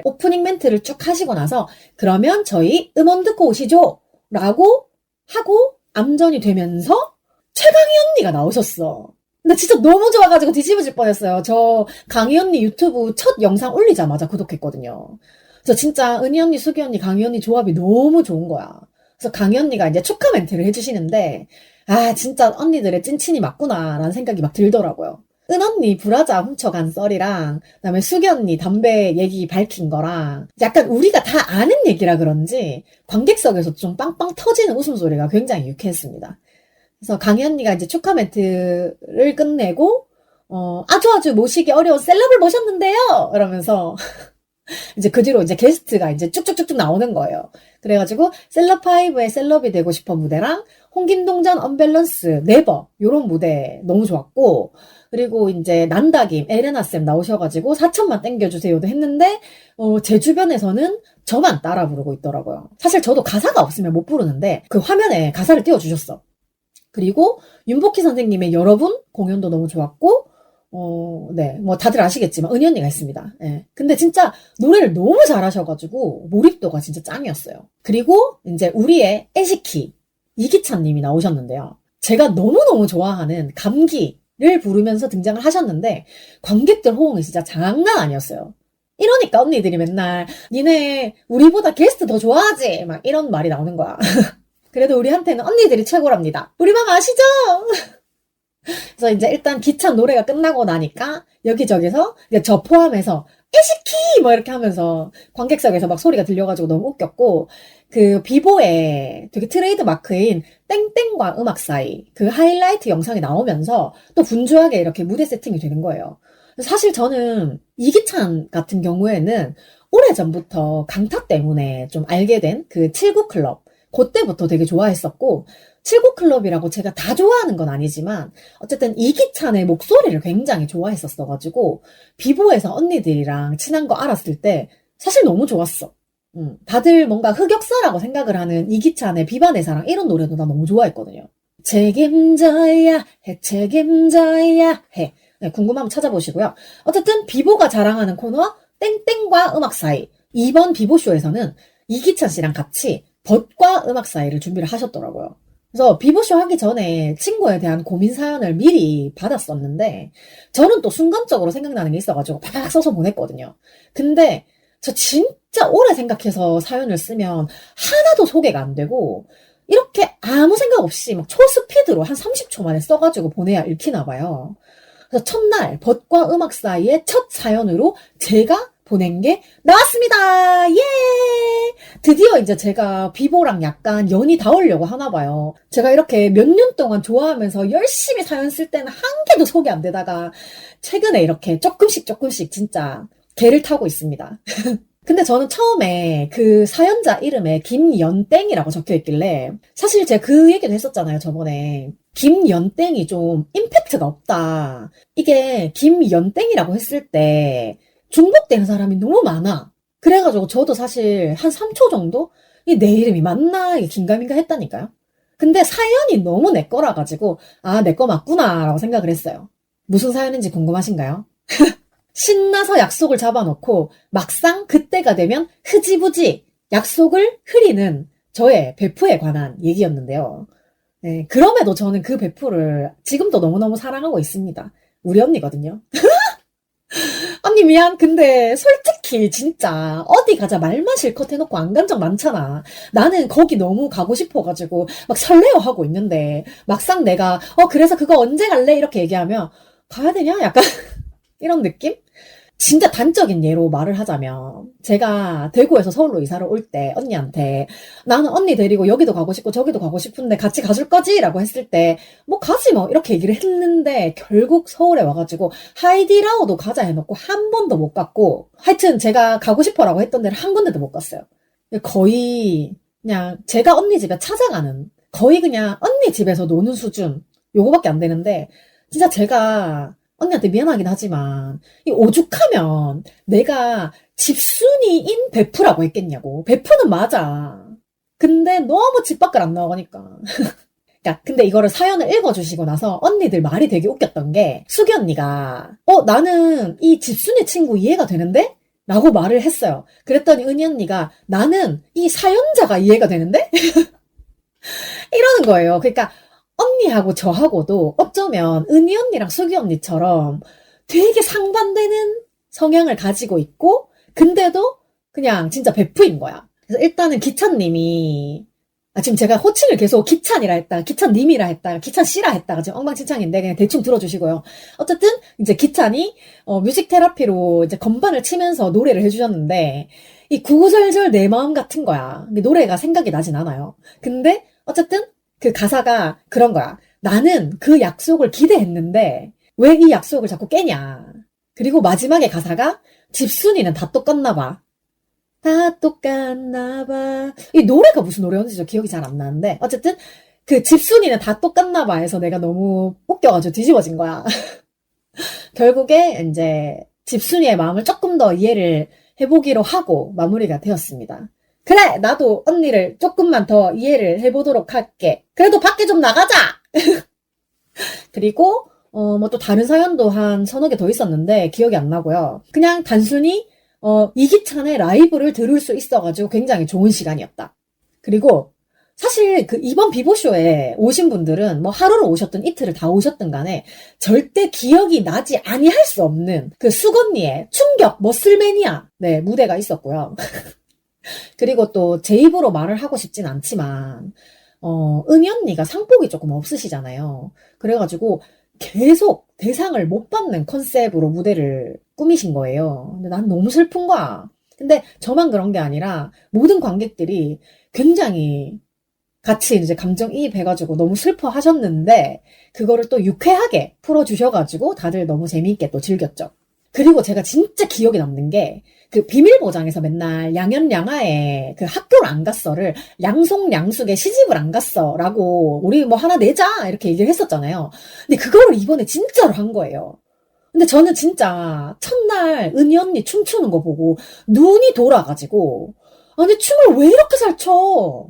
오프닝 멘트를 쭉 하시고 나서, 그러면 저희 음원 듣고 오시죠! 라고 하고 암전이 되면서 최강희 언니가 나오셨어. 근데 진짜 너무 좋아가지고 뒤집어질 뻔했어요. 저 강희 언니 유튜브 첫 영상 올리자마자 구독했거든요. 그래서 진짜 은희 언니, 수기 언니, 강희 언니 조합이 너무 좋은 거야. 그래서 강희 언니가 이제 축하 멘트를 해주시는데, 진짜 언니들의 찐친이 맞구나, 라는 생각이 막 들더라고요. 은 언니 브라자 훔쳐간 썰이랑 그다음에 수기 언니 담배 얘기 밝힌 거랑 약간 우리가 다 아는 얘기라 그런지 관객석에서 좀 빵빵 터지는 웃음소리가 굉장히 유쾌했습니다. 그래서 강희 언니가 이제 축하 멘트를 끝내고 아주 모시기 어려운 셀럽을 모셨는데요! 이러면서 이제 그 뒤로 이제 게스트가 이제 쭉쭉쭉쭉 나오는 거예요. 그래가지고 셀럽5의 셀럽이 되고 싶어 무대랑 홍김동전 언밸런스 네버 요런 무대 너무 좋았고, 그리고 이제 난다김 에레나쌤 나오셔가지고 4천만 땡겨주세요도 했는데 제 주변에서는 저만 따라 부르고 있더라고요. 사실 저도 가사가 없으면 못 부르는데 그 화면에 가사를 띄워주셨어. 그리고 윤복희 선생님의 여러분 공연도 너무 좋았고, 네, 뭐 다들 아시겠지만 은희 언니가 했습니다. 예. 근데 진짜 노래를 너무 잘하셔가지고 몰입도가 진짜 짱이었어요. 그리고 이제 우리의 애시키 이기찬 님이 나오셨는데요. 제가 너무너무 좋아하는 감기를 부르면서 등장을 하셨는데 관객들 호응이 진짜 장난 아니었어요. 이러니까 언니들이 맨날 니네 우리보다 게스트 더 좋아하지 막 이런 말이 나오는 거야. 그래도 우리한테는 언니들이 최고랍니다. 우리 맘 아시죠? 그래서 이제 일단 기찬 노래가 끝나고 나니까 여기저기서 저 포함해서 애시키 뭐 이렇게 하면서 관객석에서 막 소리가 들려가지고 너무 웃겼고, 그 비보의 되게 트레이드 마크인 땡땡과 음악 사이 그 하이라이트 영상이 나오면서 또 분주하게 이렇게 무대 세팅이 되는 거예요. 사실 저는 이기찬 같은 경우에는 오래전부터 강타 때문에 좀 알게 된 그 79클럽 그때부터 되게 좋아했었고 79클럽이라고 제가 다 좋아하는 건 아니지만 어쨌든 이기찬의 목소리를 굉장히 좋아했었어가지고 비보에서 언니들이랑 친한 거 알았을 때 사실 너무 좋았어. 다들 뭔가 흑역사라고 생각을 하는 이기찬의 비반의 사랑 이런 노래도 나 너무 좋아했거든요. 책임져야 해 책임져야 해. 네, 궁금하면 찾아보시고요. 어쨌든 비보가 자랑하는 코너 땡땡과 음악 사이 이번 비보쇼에서는 이기찬 씨랑 같이 벗과 음악 사이를 준비를 하셨더라고요. 그래서 비보쇼 하기 전에 친구에 대한 고민 사연을 미리 받았었는데 저는 또 순간적으로 생각나는 게 있어가지고 팍 써서 보냈거든요. 근데 저 진짜 오래 생각해서 사연을 쓰면 하나도 소개가 안 되고 이렇게 아무 생각 없이 막 초스피드로 한 30초 만에 써가지고 보내야 읽히나 봐요. 그래서 첫날 벗과 음악 사이의 첫 사연으로 제가 보낸 게 나왔습니다. 예! 드디어 이제 제가 비보랑 약간 연이 닿으려고 하나 봐요. 제가 이렇게 몇 년 동안 좋아하면서 열심히 사연 쓸 때는 한 개도 소개 안 되다가 최근에 이렇게 조금씩 진짜 개를 타고 있습니다. 근데 저는 처음에 그 사연자 이름에 김연땡이라고 적혀 있길래 사실 제가 그 얘기도 했었잖아요, 저번에. 김연땡이 좀 임팩트가 없다. 이게 김연땡이라고 했을 때 중복되는 사람이 너무 많아. 그래가지고 저도 사실 한 3초 정도 이 내 이름이 맞나 이게 긴가민가 했다니까요. 근데 사연이 너무 내 거라 가지고 아, 내 거 맞구나 라고 생각을 했어요. 무슨 사연인지 궁금하신가요? 신나서 약속을 잡아놓고 막상 그때가 되면 흐지부지 약속을 흐리는 저의 베프에 관한 얘기였는데요. 네, 그럼에도 저는 그 베프를 지금도 너무너무 사랑하고 있습니다. 우리 언니거든요. 언니 미안. 근데 솔직히 진짜 어디 가자 말만 실컷 해놓고 안 간 적 많잖아. 나는 거기 너무 가고 싶어가지고 막 설레어 하고 있는데 막상 내가 그래서 그거 언제 갈래? 이렇게 얘기하면 가야 되냐? 약간 이런 느낌? 진짜 단적인 예로 말을 하자면 제가 대구에서 서울로 이사를 올 때 언니한테 나는 언니 데리고 여기도 가고 싶고 저기도 가고 싶은데 같이 가줄 거지? 라고 했을 때 뭐 가지 뭐 이렇게 얘기를 했는데 결국 서울에 와가지고 하이디라오도 가자 해놓고 한 번도 못 갔고 하여튼 제가 가고 싶어라고 했던 데를 한 군데도 못 갔어요. 거의 그냥 제가 언니 집에 찾아가는 거의 그냥 언니 집에서 노는 수준 요거밖에 안 되는데 진짜 제가 언니한테 미안하긴 하지만 이 오죽하면 내가 집순이인 베프라고 했겠냐고. 베프는 맞아. 근데 너무 집 밖을 안 나가니까. 그러니까 근데 이거를 사연을 읽어주시고 나서 언니들 말이 되게 웃겼던 게 수기 언니가 나는 이 집순이 친구 이해가 되는데? 라고 말을 했어요. 그랬더니 은희 언니가 나는 이 사연자가 이해가 되는데? 이러는 거예요. 그러니까 언니하고 저하고도 어쩌면 은희 언니랑 수기 언니처럼 되게 상반되는 성향을 가지고 있고 근데도 그냥 진짜 베프인 거야. 그래서 일단은 기찬님이 지금 제가 호칭을 계속 기찬이라 했다, 기찬님이라 했다, 기찬씨라 했다가 지금 엉망진창인데 그냥 대충 들어주시고요. 어쨌든 이제 기찬이 뮤직 테라피로 이제 건반을 치면서 노래를 해주셨는데 이 구구절절 내 마음 같은 거야. 근데 노래가 생각이 나진 않아요. 근데 어쨌든 그 가사가 그런 거야. 나는 그 약속을 기대했는데 왜 이 약속을 자꾸 깨냐. 그리고 마지막에 가사가 집순이는 다 똑같나 봐. 다 똑같나 봐. 이 노래가 무슨 노래였는지 저 기억이 잘 안 나는데 어쨌든 그 집순이는 다 똑같나 봐 해서 내가 너무 웃겨가지고 뒤집어진 거야. 결국에 이제 집순이의 마음을 조금 더 이해를 해보기로 하고 마무리가 되었습니다. 그래, 나도 언니를 조금만 더 이해를 해보도록 할게. 그래도 밖에 좀 나가자! 그리고, 뭐 또 다른 사연도 한 서너 개 더 있었는데 기억이 안 나고요. 그냥 단순히, 이기찬의 라이브를 들을 수 있어가지고 굉장히 좋은 시간이었다. 그리고, 사실 그 이번 비보쇼에 오신 분들은 뭐 하루를 오셨든 이틀을 다 오셨든 간에 절대 기억이 나지 아니할 수 없는 그 수건니의 충격 머슬매니아 네, 무대가 있었고요. 그리고 또 제 입으로 말을 하고 싶진 않지만 은희 언니가 상복이 조금 없으시잖아요. 그래가지고 계속 대상을 못 받는 컨셉으로 무대를 꾸미신 거예요. 근데 난 너무 슬픈 거야. 근데 저만 그런 게 아니라 모든 관객들이 굉장히 같이 이제 감정이입해가지고 너무 슬퍼하셨는데, 그거를 또 유쾌하게 풀어주셔가지고 다들 너무 재미있게 또 즐겼죠. 그리고 제가 진짜 기억에 남는 게, 그 비밀보장에서 맨날 양현양아의 그 학교를 안 갔어를 양송양숙의 시집을 안 갔어 라고 우리 뭐 하나 내자 이렇게 얘기를 했었잖아요. 근데 그거를 이번에 진짜로 한 거예요. 근데 저는 진짜 첫날 은희 언니 춤추는 거 보고 눈이 돌아가지고, 아니 춤을 왜 이렇게 잘 춰?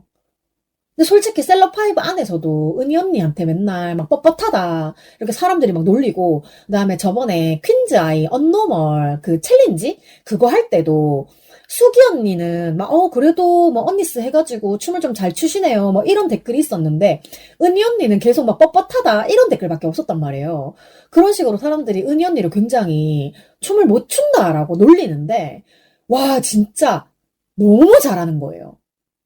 근데 솔직히 셀럽파이브 안에서도 은희 언니한테 맨날 막 뻣뻣하다 이렇게 사람들이 막 놀리고, 그다음에 저번에 퀸즈 아이 언노멀 그 챌린지 그거 할 때도 수기 언니는 막 그래도 뭐 언니스 해가지고 춤을 좀 잘 추시네요 뭐 이런 댓글이 있었는데, 은희 언니는 계속 막 뻣뻣하다 이런 댓글밖에 없었단 말이에요. 그런 식으로 사람들이 은희 언니를 굉장히 춤을 못 춘다라고 놀리는데, 와 진짜 너무 잘하는 거예요.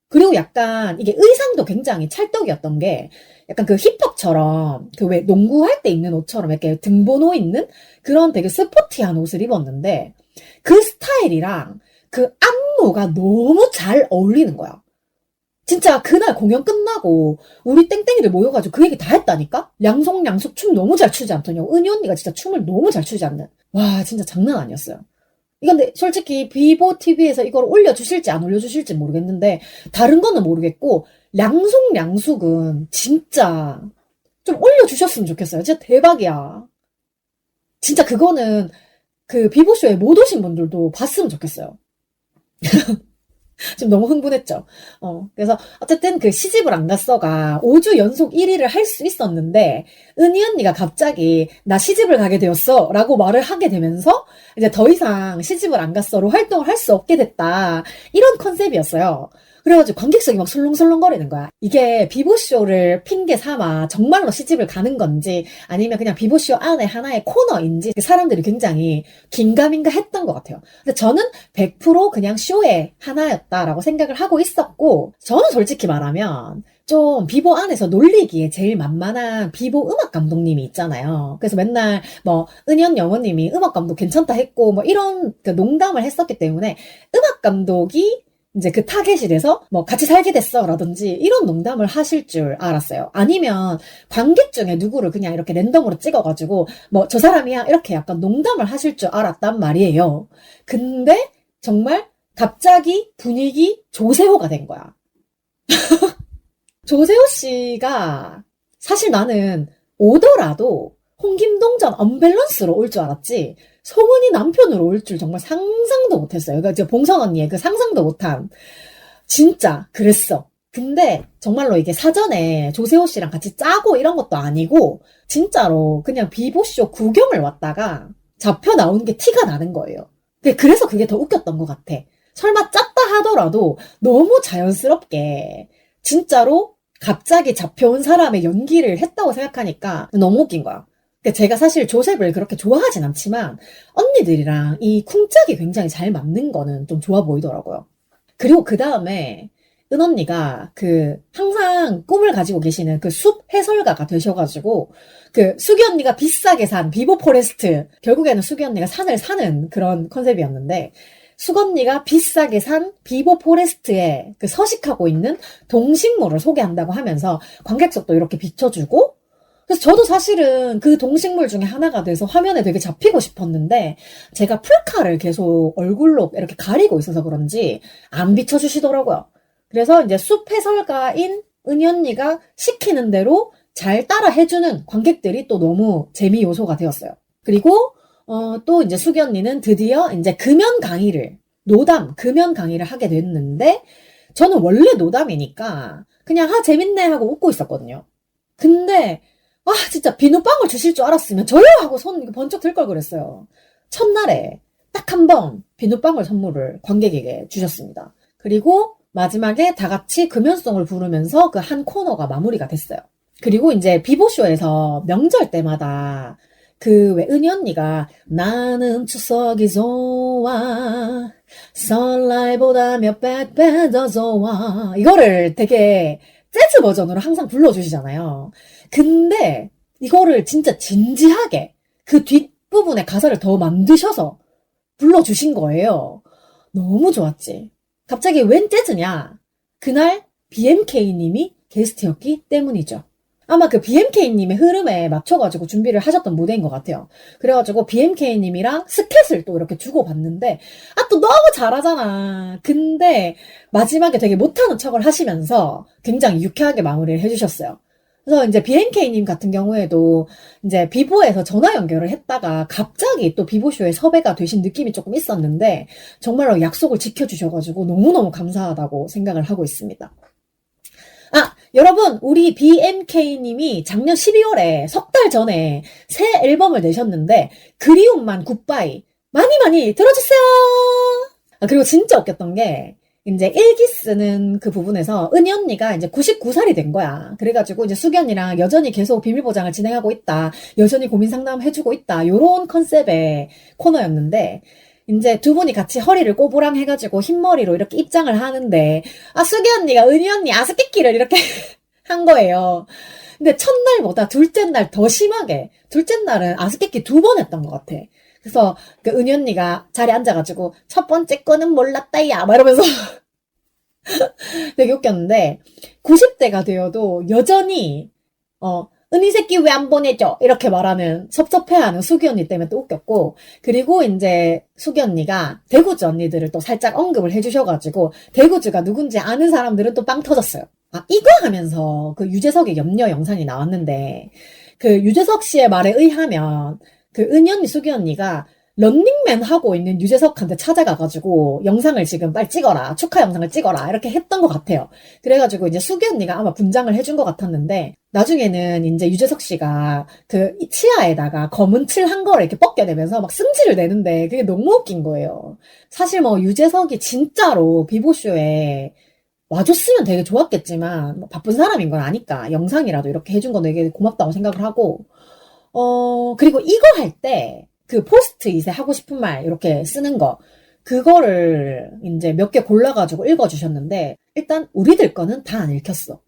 그리고 약간 이게 의상도 굉장히 찰떡이었던 게, 약간 그 힙합처럼 그 왜 농구할 때 입는 옷처럼 이렇게 등번호 있는 그런 되게 스포티한 옷을 입었는데, 그 스타일이랑 그 안무가 너무 잘 어울리는 거야. 진짜 그날 공연 끝나고 우리 땡땡이들 모여가지고 그 얘기 다 했다니까? 양송양숙 춤 너무 잘 추지 않더냐고. 은희 언니가 진짜 춤을 너무 잘 추지 않는. 와 진짜 장난 아니었어요. 이건 근데 솔직히 비보TV에서 이걸 올려주실지 안 올려주실지 모르겠는데, 다른 거는 모르겠고 양송양숙은 진짜 좀 올려주셨으면 좋겠어요. 진짜 대박이야. 진짜 그거는 그 비보쇼에 못 오신 분들도 봤으면 좋겠어요. 지금 너무 흥분했죠. 그래서 어쨌든 그 시집을 안 갔어가 5주 연속 1위를 할 수 있었는데, 은희 언니가 갑자기 나 시집을 가게 되었어 라고 말을 하게 되면서 이제 더 이상 시집을 안 갔어로 활동을 할 수 없게 됐다, 이런 컨셉이었어요. 그래가지고 관객석이 막 술렁술렁거리는 거야. 이게 비보쇼를 핑계 삼아 정말로 시집을 가는 건지 아니면 그냥 비보쇼 안에 하나의 코너인지 사람들이 굉장히 긴가민가 했던 것 같아요. 근데 저는 100% 그냥 쇼의 하나였다라고 생각을 하고 있었고, 저는 솔직히 말하면 좀 비보 안에서 놀리기에 제일 만만한 비보 음악 감독님이 있잖아요. 그래서 맨날 뭐 은현 영호님이 음악 감독 괜찮다 했고 뭐 이런 그 농담을 했었기 때문에, 음악 감독이 이제 그 타겟이 돼서 뭐 같이 살게 됐어 라든지 이런 농담을 하실 줄 알았어요. 아니면 관객 중에 누구를 그냥 이렇게 랜덤으로 찍어가지고 뭐 저 사람이야 이렇게 약간 농담을 하실 줄 알았단 말이에요. 근데 정말 갑자기 분위기 조세호가 된 거야. 조세호 씨가 사실 나는 오더라도 홍김동전 언밸런스로 올 줄 알았지, 송은이 남편으로 올 줄 정말 상상도 못했어요. 그러니까 저 봉선 언니의 그 상상도 못한, 진짜 그랬어. 근데 정말로 이게 사전에 조세호 씨랑 같이 짜고 이런 것도 아니고 진짜로 그냥 비보쇼 구경을 왔다가 잡혀 나온 게 티가 나는 거예요. 그래서 그게 더 웃겼던 것 같아. 설마 짰다 하더라도 너무 자연스럽게 진짜로 갑자기 잡혀온 사람의 연기를 했다고 생각하니까 너무 웃긴 거야. 제가 사실 조셉을 그렇게 좋아하진 않지만 언니들이랑 이 쿵짝이 굉장히 잘 맞는 거는 좀 좋아 보이더라고요. 그리고 그 다음에 은언니가 그 항상 꿈을 가지고 계시는 그 숲 해설가가 되셔가지고, 그 수기 언니가 비싸게 산 비보 포레스트, 결국에는 수기 언니가 산을 사는 그런 컨셉이었는데, 수건니가 비싸게 산 비보 포레스트에 그 서식하고 있는 동식물을 소개한다고 하면서 관객석도 이렇게 비춰주고, 그래서 저도 사실은 그 동식물 중에 하나가 돼서 화면에 되게 잡히고 싶었는데, 제가 풀카를 계속 얼굴로 이렇게 가리고 있어서 그런지 안 비춰주시더라고요. 그래서 이제 숲 해설가인 은희 언니가 시키는 대로 잘 따라 해주는 관객들이 또 너무 재미 요소가 되었어요. 그리고 또 이제 수기 언니는 드디어 이제 금연 강의를, 금연 강의를 하게 됐는데, 저는 원래 노담이니까 그냥 재밌네 하고 웃고 있었거든요. 근데 진짜 비누빵을 주실 줄 알았으면 저요 하고 손 번쩍 들 걸 그랬어요. 첫날에 딱 한 번 비누빵을 선물을 관객에게 주셨습니다. 그리고 마지막에 다 같이 금연송을 부르면서 그 한 코너가 마무리가 됐어요. 그리고 이제 비보쇼에서 명절 때마다 그 왜 은희 언니가 나는 추석이 좋아 설날보다 몇 배 더 좋아, 이거를 되게 재즈 버전으로 항상 불러주시잖아요. 근데 이거를 진짜 진지하게 그 뒷부분에 가사를 더 만드셔서 불러주신 거예요. 너무 좋았지. 갑자기 웬 재즈냐? 그날 BMK님이 게스트였기 때문이죠. 아마 그 BMK님의 흐름에 맞춰가지고 준비를 하셨던 무대인 것 같아요. 그래가지고 BMK님이랑 스캣을 또 이렇게 주고받는데, 또 너무 잘하잖아. 근데 마지막에 되게 못하는 척을 하시면서 굉장히 유쾌하게 마무리를 해주셨어요. 그래서 이제 BMK님 같은 경우에도 이제 비보에서 전화 연결을 했다가 갑자기 또 비보쇼에 섭외가 되신 느낌이 조금 있었는데, 정말로 약속을 지켜주셔가지고 너무너무 감사하다고 생각을 하고 있습니다. 여러분, 우리 BMK님이 작년 12월에 석 달 전에 새 앨범을 내셨는데, 그리움만 굿바이 많이 많이 들어주세요! 그리고 진짜 웃겼던 게, 이제 일기 쓰는 그 부분에서 은희 언니가 이제 99살이 된 거야. 그래가지고 이제 수기 언니랑 여전히 계속 비밀보장을 진행하고 있다. 여전히 고민 상담 해주고 있다. 요런 컨셉의 코너였는데, 이제 두 분이 같이 허리를 꼬부랑 해가지고 흰머리로 이렇게 입장을 하는데, 수기 언니가 은희 언니 아스끼끼를 이렇게 한 거예요. 근데 첫날보다 둘째 날 더 심하게, 둘째 날은 아스끼끼 2번 했던 것 같아. 그래서 그 은희 언니가 자리에 앉아가지고 첫 번째 거는 몰랐다야 막 이러면서 되게 웃겼는데, 90대가 되어도 여전히 은희 새끼 왜 안 보내줘? 이렇게 말하는 섭섭해하는 수기 언니 때문에 또 웃겼고, 그리고 이제 수기 언니가 대구즈 언니들을 또 살짝 언급을 해주셔가지고, 대구즈가 누군지 아는 사람들은 또 빵 터졌어요. 이거 하면서 그 유재석의 염려 영상이 나왔는데, 그 유재석 씨의 말에 의하면 그 은희 언니, 수기 언니가 런닝맨 하고 있는 유재석한테 찾아가가지고 영상을 지금 빨리 찍어라, 축하 영상을 찍어라 이렇게 했던 것 같아요. 그래가지고 이제 수기 언니가 아마 분장을 해준 것 같았는데, 나중에는 이제 유재석 씨가 그 치아에다가 검은 칠 한 거를 이렇게 벗겨내면서 막 승질을 내는데 그게 너무 웃긴 거예요. 사실 뭐 유재석이 진짜로 비보쇼에 와줬으면 되게 좋았겠지만 뭐 바쁜 사람인 걸 아니까 영상이라도 이렇게 해준 건 되게 고맙다고 생각을 하고, 그리고 이거 할 때 그 포스트잇에 하고 싶은 말 이렇게 쓰는 거, 그거를 이제 몇 개 골라가지고 읽어주셨는데, 일단 우리들 거는 다 안 읽혔어.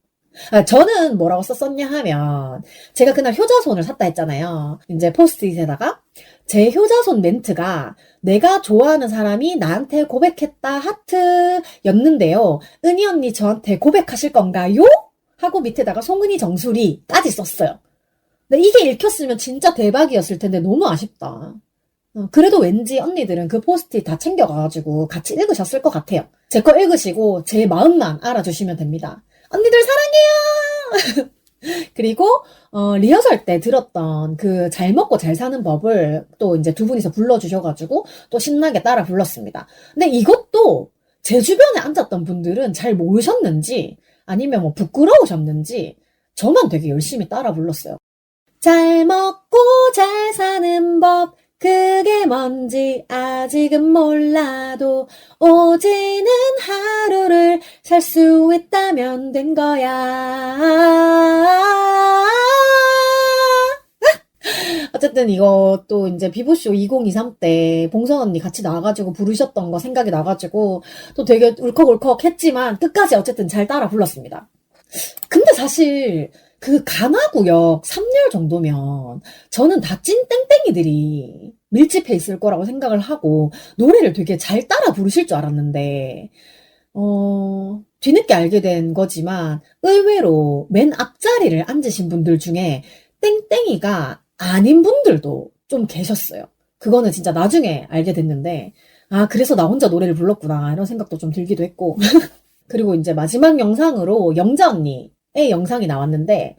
저는 뭐라고 썼었냐 하면, 제가 그날 효자손을 샀다 했잖아요. 이제 포스트잇에다가 제 효자손 멘트가 내가 좋아하는 사람이 나한테 고백했다 하트였는데요. 은희 언니 저한테 고백하실 건가요? 하고 밑에다가 송은이 정수리까지 썼어요. 근데 이게 읽혔으면 진짜 대박이었을 텐데 너무 아쉽다. 그래도 왠지 언니들은 그 포스트잇 다 챙겨가가지고 같이 읽으셨을 것 같아요. 제 거 읽으시고 제 마음만 알아주시면 됩니다. 언니들 사랑해요! 그리고 리허설 때 들었던 그 잘 먹고 잘 사는 법을 또 이제 두 분이서 불러주셔가지고 또 신나게 따라 불렀습니다. 근데 이것도 제 주변에 앉았던 분들은 잘 모르셨는지 아니면 뭐 부끄러우셨는지 저만 되게 열심히 따라 불렀어요. 잘 먹고 잘 사는 법, 그게 뭔지 아직은 몰라도 오지는 하루를 살 수 있다면 된 거야. 어쨌든 이것도 이제 비보쇼 2023 때 봉선 언니 같이 나와가지고 부르셨던 거 생각이 나가지고 또 되게 울컥울컥 했지만 끝까지 어쨌든 잘 따라 불렀습니다. 근데 사실 그 가나구역 3열 정도면 저는 다 찐 땡땡이들이 밀집해 있을 거라고 생각을 하고 노래를 되게 잘 따라 부르실 줄 알았는데, 뒤늦게 알게 된 거지만 의외로 맨 앞자리를 앉으신 분들 중에 땡땡이가 아닌 분들도 좀 계셨어요. 그거는 진짜 나중에 알게 됐는데, 그래서 나 혼자 노래를 불렀구나 이런 생각도 좀 들기도 했고. 그리고 이제 마지막 영상으로 영자 언니의 영상이 나왔는데,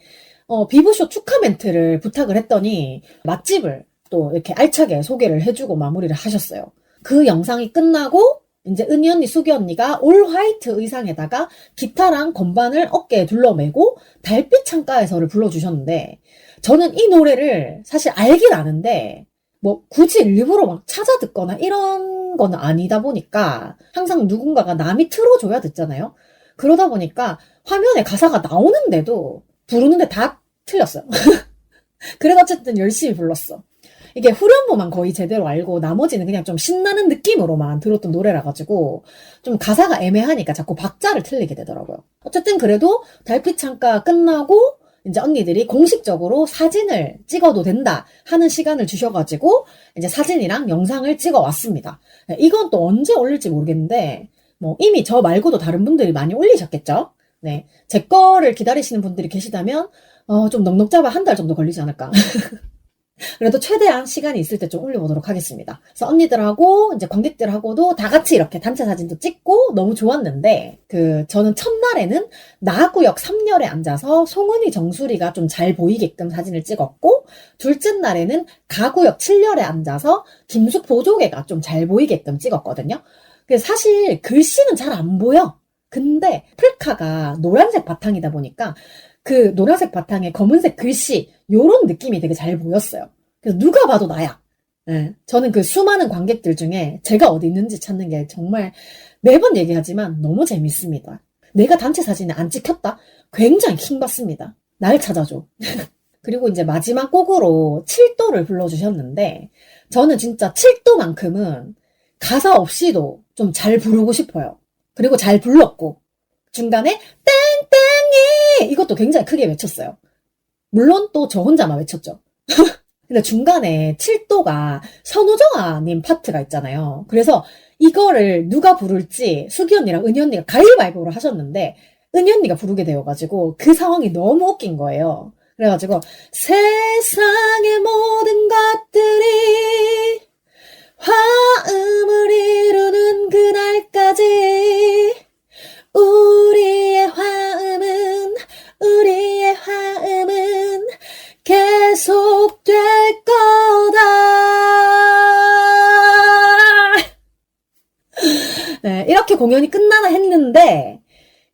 비보쇼 축하 멘트를 부탁을 했더니 맛집을 또 이렇게 알차게 소개를 해주고 마무리를 하셨어요. 그 영상이 끝나고 이제 은희 언니, 수기 언니가 올 화이트 의상에다가 기타랑 건반을 어깨에 둘러매고 달빛 창가에서를 불러주셨는데, 저는 이 노래를 사실 알긴 아는데 뭐 굳이 일부러 막 찾아 듣거나 이런 건 아니다 보니까 항상 누군가가 남이 틀어줘야 듣잖아요. 그러다 보니까 화면에 가사가 나오는데도 부르는데 다 틀렸어요. 그래도 어쨌든 열심히 불렀어. 이게 후렴부만 거의 제대로 알고 나머지는 그냥 좀 신나는 느낌으로만 들었던 노래라 가지고 좀 가사가 애매하니까 자꾸 박자를 틀리게 되더라고요. 어쨌든 그래도 달빛 창가 끝나고 이제 언니들이 공식적으로 사진을 찍어도 된다 하는 시간을 주셔가지고 이제 사진이랑 영상을 찍어 왔습니다. 이건 또 언제 올릴지 모르겠는데 뭐 이미 저 말고도 다른 분들이 많이 올리셨겠죠? 네. 제 거를 기다리시는 분들이 계시다면, 좀 넉넉 잡아 한 달 정도 걸리지 않을까. 그래도 최대한 시간이 있을 때 좀 올려보도록 하겠습니다. 그래서 언니들하고 이제 관객들하고도 다 같이 이렇게 단체 사진도 찍고 너무 좋았는데, 저는 첫날에는 나구역 3열에 앉아서 송은이 정수리가 좀 잘 보이게끔 사진을 찍었고, 둘째 날에는 가구역 7열에 앉아서 김숙 보조개가 좀 잘 보이게끔 찍었거든요. 그래서 사실 글씨는 잘 안 보여. 근데 플카가 노란색 바탕이다 보니까 그 노란색 바탕에 검은색 글씨 요런 느낌이 되게 잘 보였어요. 그래서 누가 봐도 나야. 네, 저는 그 수많은 관객들 중에 제가 어디 있는지 찾는 게 정말 매번 얘기하지만 너무 재밌습니다. 내가 단체 사진에 안 찍혔다? 굉장히 킹받습니다. 날 찾아줘. 그리고 이제 마지막 곡으로 7도를 불러주셨는데 저는 진짜 7도만큼은 가사 없이도 좀 잘 부르고 싶어요. 그리고 잘 불렀고 중간에 땡땡이 이것도 굉장히 크게 외쳤어요. 물론 또 저 혼자만 외쳤죠. 근데 중간에 7도가 선우정아님 파트가 있잖아요. 그래서 이거를 누가 부를지 수기 언니랑 은희 언니가 가위바위보를 하셨는데 은희 언니가 부르게 되어가지고 그 상황이 너무 웃긴 거예요. 그래가지고 세상의 모든 것들이 화음을 이루는 그날까지 우리의 화음은 계속될 거다. 네, 이렇게 공연이 끝나나 했는데,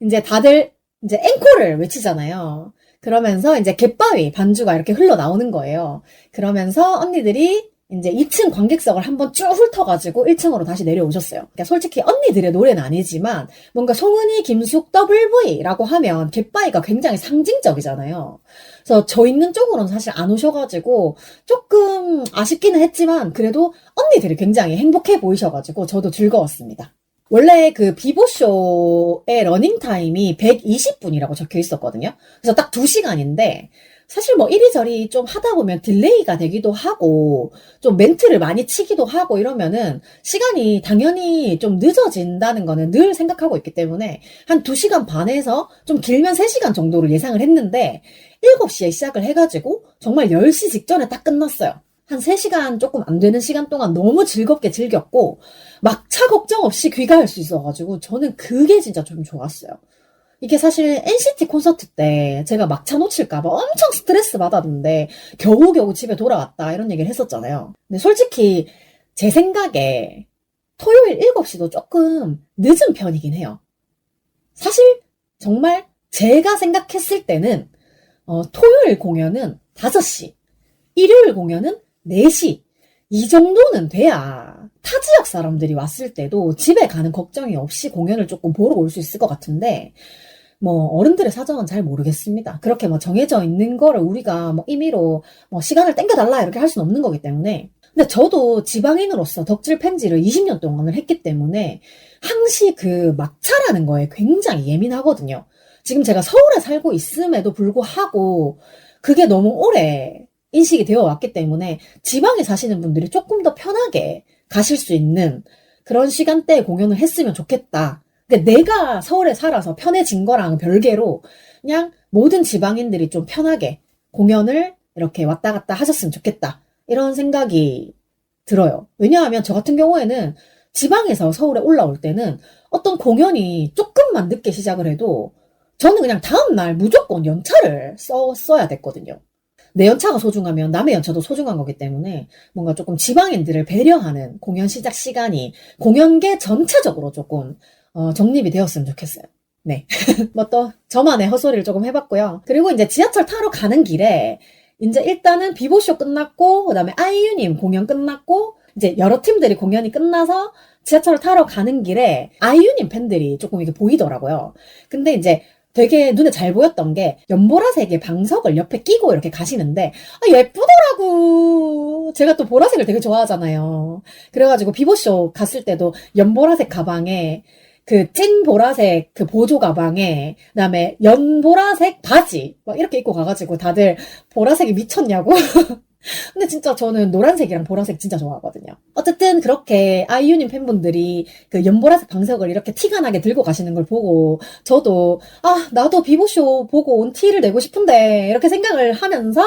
이제 다들 이제 앵콜을 외치잖아요. 그러면서 이제 갯바위 반주가 이렇게 흘러나오는 거예요. 그러면서 언니들이 이제 2층 관객석을 한번 쭉 훑어가지고 1층으로 다시 내려오셨어요. 그러니까 솔직히 언니들의 노래는 아니지만 뭔가 송은이, 김숙, WV라고 하면 갯바위가 굉장히 상징적이잖아요. 그래서 저 있는 쪽으로는 사실 안 오셔가지고 조금 아쉽기는 했지만 그래도 언니들이 굉장히 행복해 보이셔가지고 저도 즐거웠습니다. 원래 그 비보쇼의 러닝타임이 120분이라고 적혀 있었거든요. 그래서 딱 2시간인데 사실 뭐 이리저리 좀 하다 보면 딜레이가 되기도 하고 좀 멘트를 많이 치기도 하고 이러면은 시간이 당연히 좀 늦어진다는 거는 늘 생각하고 있기 때문에 한 2시간 반에서 좀 길면 3시간 정도를 예상을 했는데 7시에 시작을 해가지고 정말 10시 직전에 딱 끝났어요. 한 3시간 조금 안 되는 시간 동안 너무 즐겁게 즐겼고 막차 걱정 없이 귀가할 수 있어가지고 저는 그게 진짜 좀 좋았어요. 이게 사실 NCT 콘서트 때 제가 막차 놓칠까봐 엄청 스트레스 받았는데 겨우겨우 집에 돌아왔다 이런 얘기를 했었잖아요. 근데 솔직히 제 생각에 토요일 7시도 조금 늦은 편이긴 해요. 사실 정말 제가 생각했을 때는 토요일 공연은 5시, 일요일 공연은 4시 이 정도는 돼야 타 지역 사람들이 왔을 때도 집에 가는 걱정이 없이 공연을 조금 보러 올 수 있을 것 같은데 뭐 어른들의 사정은 잘 모르겠습니다. 그렇게 뭐 정해져 있는 거를 우리가 뭐 임의로 뭐 시간을 땡겨달라 이렇게 할 수는 없는 거기 때문에 근데 저도 지방인으로서 덕질 팬지를 20년 동안을 했기 때문에 항시 그 막차라는 거에 굉장히 예민하거든요. 지금 제가 서울에 살고 있음에도 불구하고 그게 너무 오래 인식이 되어 왔기 때문에 지방에 사시는 분들이 조금 더 편하게 가실 수 있는 그런 시간대에 공연을 했으면 좋겠다. 근데 내가 서울에 살아서 편해진 거랑 별개로 그냥 모든 지방인들이 좀 편하게 공연을 이렇게 왔다 갔다 하셨으면 좋겠다. 이런 생각이 들어요. 왜냐하면 저 같은 경우에는 지방에서 서울에 올라올 때는 어떤 공연이 조금만 늦게 시작을 해도 저는 그냥 다음날 무조건 연차를 써야 됐거든요. 내 연차가 소중하면 남의 연차도 소중한 거기 때문에 뭔가 조금 지방인들을 배려하는 공연 시작 시간이 공연계 전체적으로 조금 정립이 되었으면 좋겠어요. 네. 뭐 또 저만의 헛소리를 조금 해봤고요. 그리고 이제 지하철 타러 가는 길에 이제 일단은 비보쇼 끝났고 그다음에 아이유님 공연 끝났고 이제 여러 팀들이 공연이 끝나서 지하철을 타러 가는 길에 아이유님 팬들이 조금 이렇게 보이더라고요. 근데 이제 되게 눈에 잘 보였던 게 연보라색의 방석을 옆에 끼고 이렇게 가시는데 예쁘더라고. 제가 또 보라색을 되게 좋아하잖아요. 그래가지고 비보쇼 갔을 때도 연보라색 가방에 그 찐 보라색 그 보조 가방에 그다음에 연보라색 바지 막 이렇게 입고 가가지고 다들 보라색이 미쳤냐고 근데 진짜 저는 노란색이랑 보라색 진짜 좋아하거든요. 어쨌든 그렇게 아이유님 팬분들이 그 연보라색 방석을 이렇게 티가 나게 들고 가시는 걸 보고 저도 나도 비보쇼 보고 온 티를 내고 싶은데 이렇게 생각을 하면서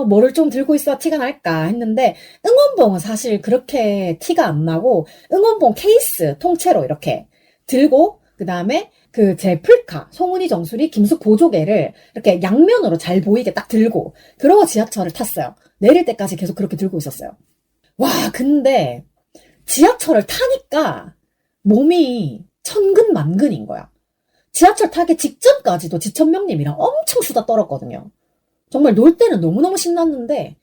뭐를 좀 들고 있어야 티가 날까 했는데 응원봉은 사실 그렇게 티가 안 나고 응원봉 케이스 통째로 이렇게 들고 그 다음에 그 제 풀카 송은이 정수리 김숙 보조개를 이렇게 양면으로 잘 보이게 딱 들고 그러고 지하철을 탔어요. 내릴 때까지 계속 그렇게 들고 있었어요. 와 근데 지하철을 타니까 몸이 천근만근인 거야. 지하철 타기 직전까지도 지천명님이랑 엄청 수다 떨었거든요. 정말 놀 때는 너무너무 신났는데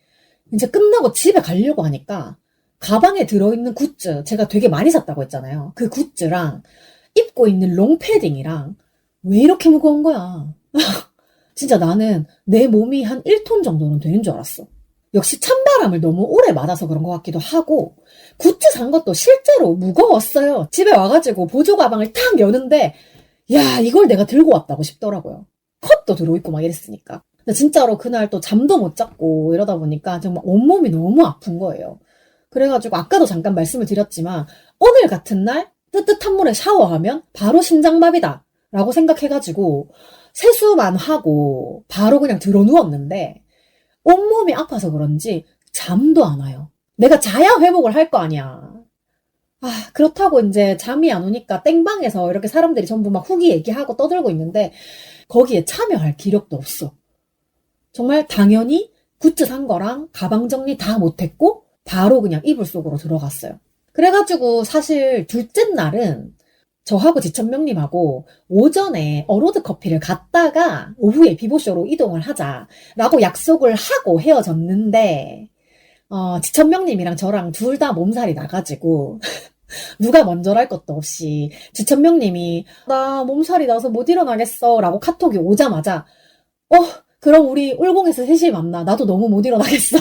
이제 끝나고 집에 가려고 하니까 가방에 들어있는 굿즈 제가 되게 많이 샀다고 했잖아요. 그 굿즈랑 입고 있는 롱패딩이랑 왜 이렇게 무거운 거야? 진짜 나는 내 몸이 한 1톤 정도는 되는 줄 알았어. 역시 찬바람을 너무 오래 맞아서 그런 것 같기도 하고 굿즈 산 것도 실제로 무거웠어요. 집에 와가지고 보조 가방을 딱 여는데 야 이걸 내가 들고 왔다고 싶더라고요. 컵도 들어있고 막 이랬으니까. 근데 진짜로 그날 또 잠도 못 잤고 이러다 보니까 정말 온몸이 너무 아픈 거예요. 그래가지고 아까도 잠깐 말씀을 드렸지만 오늘 같은 날 뜨뜻한 물에 샤워하면 바로 심장마비다 라고 생각해가지고 세수만 하고 바로 그냥 들어 누웠는데 온몸이 아파서 그런지 잠도 안 와요. 내가 자야 회복을 할 거 아니야. 그렇다고 이제 잠이 안 오니까 땡방에서 이렇게 사람들이 전부 막 후기 얘기하고 떠들고 있는데 거기에 참여할 기력도 없어. 정말 당연히 굿즈 산 거랑 가방 정리 다 못했고 바로 그냥 이불 속으로 들어갔어요. 그래가지고 사실 둘째 날은 저하고 지천명님하고 오전에 어로드 커피를 갔다가 오후에 비보쇼로 이동을 하자라고 약속을 하고 헤어졌는데 지천명님이랑 저랑 둘 다 몸살이 나가지고 누가 먼저랄 것도 없이 지천명님이 나 몸살이 나서 못 일어나겠어 라고 카톡이 오자마자 그럼 우리 울공에서 3시에 만나. 나도 너무 못 일어나겠어.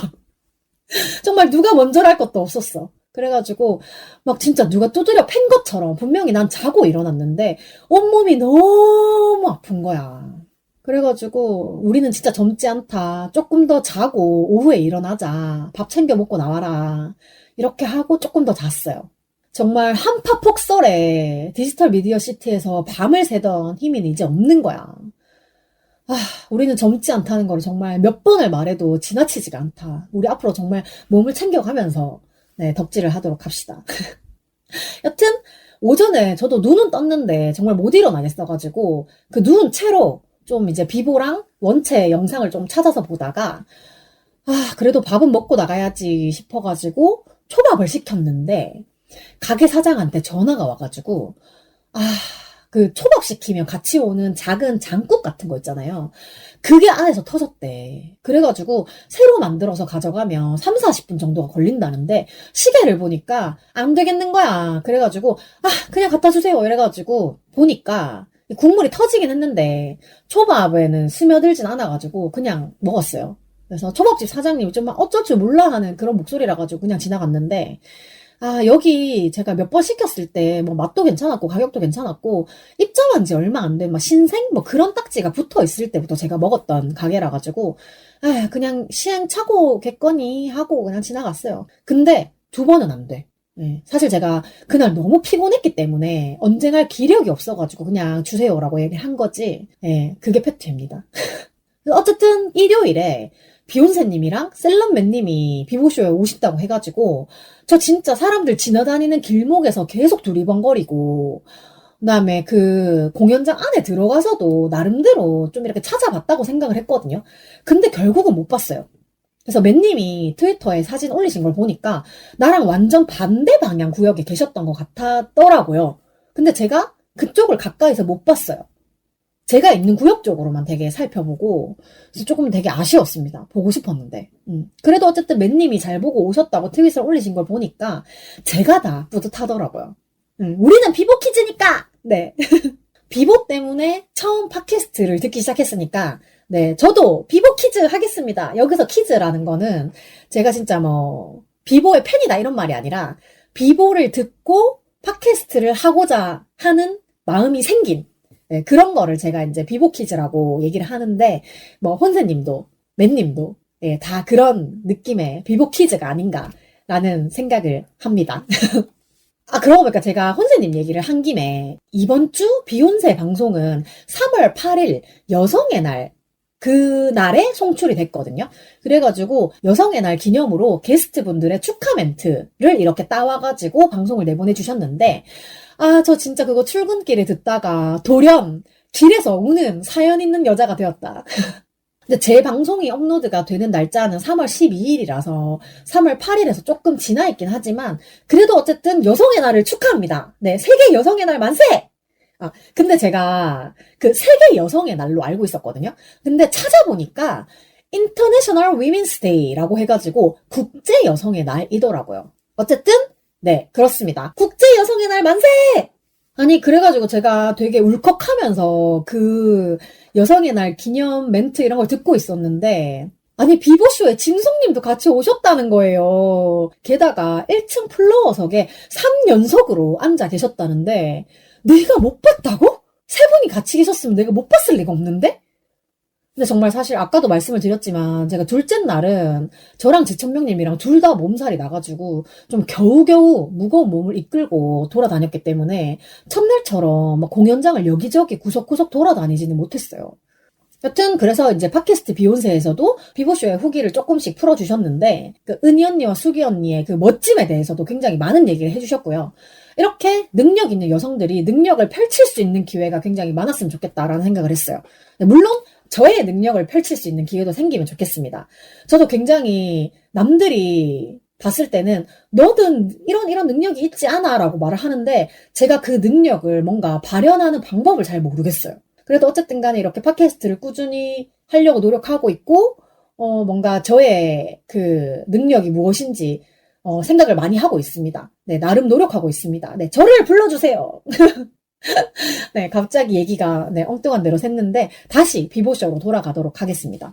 정말 누가 먼저랄 것도 없었어. 그래가지고 막 진짜 누가 두드려 팬 것처럼 분명히 난 자고 일어났는데 온몸이 너무 아픈 거야. 그래가지고 우리는 진짜 젊지 않다. 조금 더 자고 오후에 일어나자. 밥 챙겨 먹고 나와라. 이렇게 하고 조금 더 잤어요. 정말 한파 폭설에 디지털 미디어 시티에서 밤을 새던 힘이 이제 없는 거야. 우리는 젊지 않다는 걸 정말 몇 번을 말해도 지나치지가 않다. 우리 앞으로 정말 몸을 챙겨가면서 덕질을 하도록 합시다. 여튼 오전에 저도 눈은 떴는데 정말 못 일어나겠어가지고 그 눈 채로 좀 이제 비보랑 원체 영상을 좀 찾아서 보다가 그래도 밥은 먹고 나가야지 싶어가지고 초밥을 시켰는데 가게 사장한테 전화가 와가지고 그 초밥 시키면 같이 오는 작은 장국 같은 거 있잖아요. 그게 안에서 터졌대. 그래가지고 새로 만들어서 가져가면 3, 40분 정도가 걸린다는데 시계를 보니까 안 되겠는 거야. 그래가지고 그냥 갖다 주세요. 이래가지고 보니까 국물이 터지긴 했는데 초밥에는 스며들진 않아가지고 그냥 먹었어요. 그래서 초밥집 사장님이 좀 어쩔 줄 몰라 하는 그런 목소리라 가지고 그냥 지나갔는데 여기 제가 몇 번 시켰을 때, 뭐, 맛도 괜찮았고, 가격도 괜찮았고, 입점한 지 얼마 안 된, 신생? 뭐, 그런 딱지가 붙어 있을 때부터 제가 먹었던 가게라가지고, 그냥 시행착오겠거니 하고 그냥 지나갔어요. 근데 2번은 안 돼. 사실 제가 그날 너무 피곤했기 때문에 언쟁할 기력이 없어가지고 그냥 주세요라고 얘기를 한 거지. 그게 팩트입니다. 어쨌든 일요일에 비욘세님이랑 셀럽맨님이 비보쇼에 오신다고 해가지고 저 진짜 사람들 지나다니는 길목에서 계속 두리번거리고 그다음에 그 공연장 안에 들어가서도 나름대로 좀 이렇게 찾아봤다고 생각을 했거든요. 근데 결국은 못 봤어요. 그래서 맨님이 트위터에 사진 올리신 걸 보니까 나랑 완전 반대 방향 구역에 계셨던 것 같았더라고요. 근데 제가 그쪽을 가까이서 못 봤어요. 제가 있는 구역 쪽으로만 되게 살펴보고 그래서 조금 되게 아쉬웠습니다. 보고 싶었는데. 그래도 어쨌든 맨님이 잘 보고 오셨다고 트윗을 올리신 걸 보니까 제가 다 뿌듯하더라고요. 우리는 비보 키즈니까! 네. 비보 때문에 처음 팟캐스트를 듣기 시작했으니까 네, 저도 비보 키즈 하겠습니다. 여기서 키즈라는 거는 제가 진짜 뭐 비보의 팬이다 이런 말이 아니라 비보를 듣고 팟캐스트를 하고자 하는 마음이 생긴 그런 거를 제가 이제 비보 키즈라고 얘기를 하는데 뭐 혼세님도 맨님도 네, 다 그런 느낌의 비보 퀴즈가 아닌가라는 생각을 합니다. 아, 그러고 보니까 제가 혼세님 얘기를 한 김에 이번 주 비욘세 방송은 3월 8일 여성의 날, 그날에 송출이 됐거든요. 그래가지고 여성의 날 기념으로 게스트분들의 축하 멘트를 이렇게 따와가지고 방송을 내보내주셨는데, 아, 저 진짜 그거 출근길에 듣다가 돌연 길에서 우는 사연 있는 여자가 되었다. 근데 제 방송이 업로드가 되는 날짜는 3월 12일이라서 3월 8일에서 조금 지나 있긴 하지만 그래도 어쨌든 여성의 날을 축하합니다. 네, 세계 여성의 날 만세! 아, 근데 제가 그 세계 여성의 날로 알고 있었거든요. 근데 찾아보니까 International Women's Day라고 해가지고 국제 여성의 날이더라고요. 어쨌든 네, 그렇습니다. 국제 여성의 날 만세! 아니, 그래가지고 제가 되게 울컥하면서 그 여성의 날 기념 멘트 이런 걸 듣고 있었는데, 아니, 비보쇼에 짐송님도 같이 오셨다는 거예요. 게다가 1층 플로어석에 3연석으로 앉아 계셨다는데, 내가 못 봤다고? 세 분이 같이 계셨으면 내가 못 봤을 리가 없는데? 근데 정말 사실 아까도 말씀을 드렸지만 제가 둘째 날은 저랑 지천명님이랑 둘 다 몸살이 나가지고 좀 겨우겨우 무거운 몸을 이끌고 돌아다녔기 때문에 첫날처럼 막 공연장을 여기저기 구석구석 돌아다니지는 못했어요. 여튼 그래서 이제 팟캐스트 비욘세에서도 비보쇼의 후기를 조금씩 풀어주셨는데 그 은희 언니와 수기 언니의 그 멋짐에 대해서도 굉장히 많은 얘기를 해주셨고요. 이렇게 능력 있는 여성들이 능력을 펼칠 수 있는 기회가 굉장히 많았으면 좋겠다라는 생각을 했어요. 물론 저의 능력을 펼칠 수 있는 기회도 생기면 좋겠습니다. 저도 굉장히 남들이 봤을 때는 너든 이런 능력이 있지 않아 라고 말을 하는데 제가 그 능력을 뭔가 발현하는 방법을 잘 모르겠어요. 그래도 어쨌든 간에 이렇게 팟캐스트를 꾸준히 하려고 노력하고 있고 뭔가 저의 그 능력이 무엇인지 생각을 많이 하고 있습니다. 네, 나름 노력하고 있습니다. 네, 저를 불러주세요. 네, 갑자기 얘기가 네, 엉뚱한 대로 샜는데 다시 비보쇼로 돌아가도록 하겠습니다.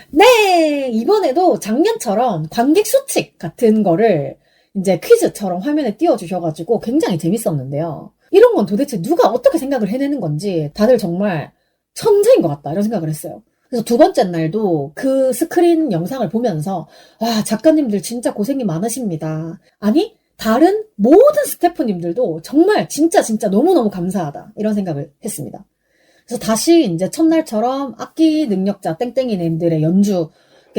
네, 이번에도 작년처럼 관객 수칙 같은 거를 이제 퀴즈처럼 화면에 띄워주셔가지고 굉장히 재밌었는데요. 이런 건 도대체 누가 어떻게 생각을 해내는 건지 다들 정말 천재인 것 같다 이런 생각을 했어요. 그래서 두 번째 날도 그 스크린 영상을 보면서 와, 작가님들 진짜 고생이 많으십니다. 아니 다른 모든 스태프님들도 정말 진짜 너무너무 감사하다 이런 생각을 했습니다. 그래서 다시 이제 첫날처럼 악기 능력자 땡땡이님들의 연주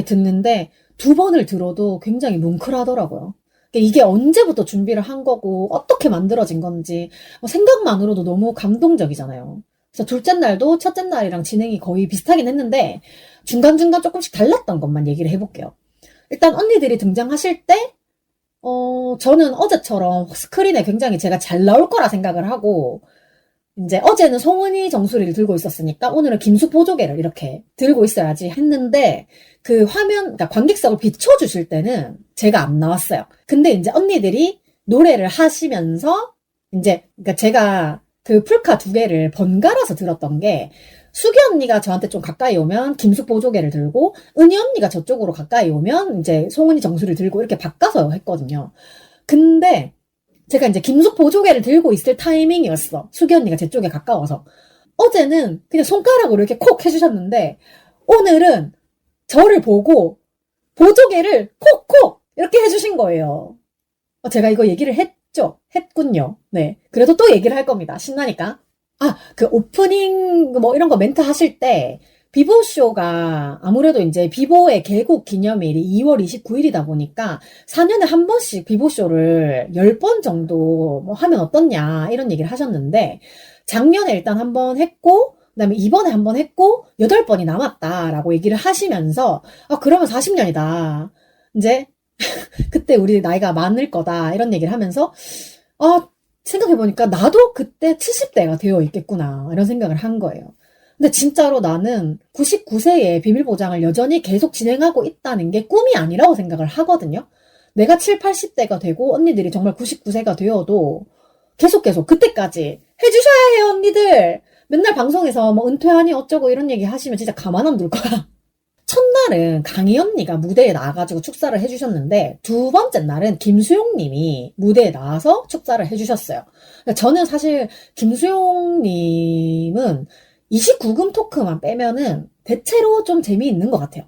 듣는데 두 번을 들어도 굉장히 뭉클하더라고요. 이게 언제부터 준비를 한 거고 어떻게 만들어진 건지 생각만으로도 너무 감동적이잖아요. 그래서 둘째 날도 첫째 날이랑 진행이 거의 비슷하긴 했는데 중간중간 조금씩 달랐던 것만 얘기를 해볼게요. 일단 언니들이 등장하실 때 저는 어제처럼 스크린에 굉장히 제가 잘 나올 거라 생각을 하고 이제 어제는 송은이 정수리를 들고 있었으니까 오늘은 김숙 보조개를 이렇게 들고 있어야지 했는데 그 화면, 그러니까 관객석을 비춰주실 때는 제가 안 나왔어요. 근데 이제 언니들이 노래를 하시면서 이제 그러니까 제가 그 풀카 두 개를 번갈아서 들었던 게 수기 언니가 저한테 좀 가까이 오면 김숙 보조개를 들고 은희 언니가 저쪽으로 가까이 오면 이제 송은이 정수리를 들고 이렇게 바꿔서 했거든요. 근데 제가 이제 김숙 보조개를 들고 있을 타이밍이었어. 수기 언니가 제 쪽에 가까워서. 어제는 그냥 손가락으로 이렇게 콕 해주셨는데 오늘은 저를 보고 보조개를 콕콕 이렇게 해주신 거예요. 제가 이거 얘기를 했군요. 네. 그래도 또 얘기를 할 겁니다. 신나니까. 아, 그 오프닝 뭐 이런 거 멘트 하실 때 비보쇼가 아무래도 이제 비보의 개국 기념일이 2월 29일이다 보니까 4년에 한 번씩 비보쇼를 10번 정도 뭐 하면 어떻냐 이런 얘기를 하셨는데 작년에 일단 한 번 했고 그다음에 이번에 한 번 했고 8번이 남았다라고 얘기를 하시면서 그러면 40년이다. 이제 그때 우리 나이가 많을 거다 이런 얘기를 하면서 생각해보니까 나도 그때 70대가 되어 있겠구나 이런 생각을 한 거예요. 근데 진짜로 나는 99세의 비밀보장을 여전히 계속 진행하고 있다는 게 꿈이 아니라고 생각을 하거든요. 내가 7, 80대가 되고 언니들이 정말 99세가 되어도 계속 그때까지 해주셔야 해요 언니들. 맨날 방송에서 뭐 은퇴하니 어쩌고 이런 얘기 하시면 진짜 가만 안 둘 거야. 첫날은 강희 언니가 무대에 나와가지고 축사를 해주셨는데 두 번째 날은 김수용 님이 무대에 나와서 축사를 해주셨어요. 저는 사실 김수용 님은 29금 토크만 빼면은 대체로 좀 재미있는 것 같아요.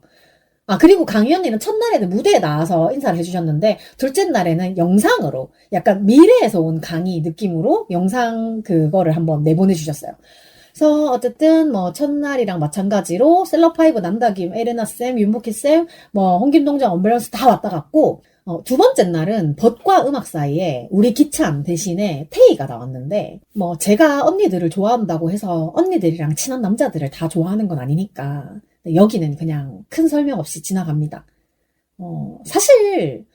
그리고 강희 언니는 첫날에는 무대에 나와서 인사를 해주셨는데, 둘째 날에는 영상으로, 약간 미래에서 온 강희 느낌으로 영상 그거를 한번 내보내주셨어요. 그래서 어쨌든 뭐 첫날이랑 마찬가지로 셀럽파이브 남다김, 에레나쌤, 윤복희쌤, 뭐 홍김동정, 언밸런스 다 왔다 갔고, 두 번째 날은 벗과 음악 사이에 우리 기찬 대신에 태희가 나왔는데, 뭐 제가 언니들을 좋아한다고 해서 언니들이랑 친한 남자들을 다 좋아하는 건 아니니까 여기는 그냥 큰 설명 없이 지나갑니다. 사실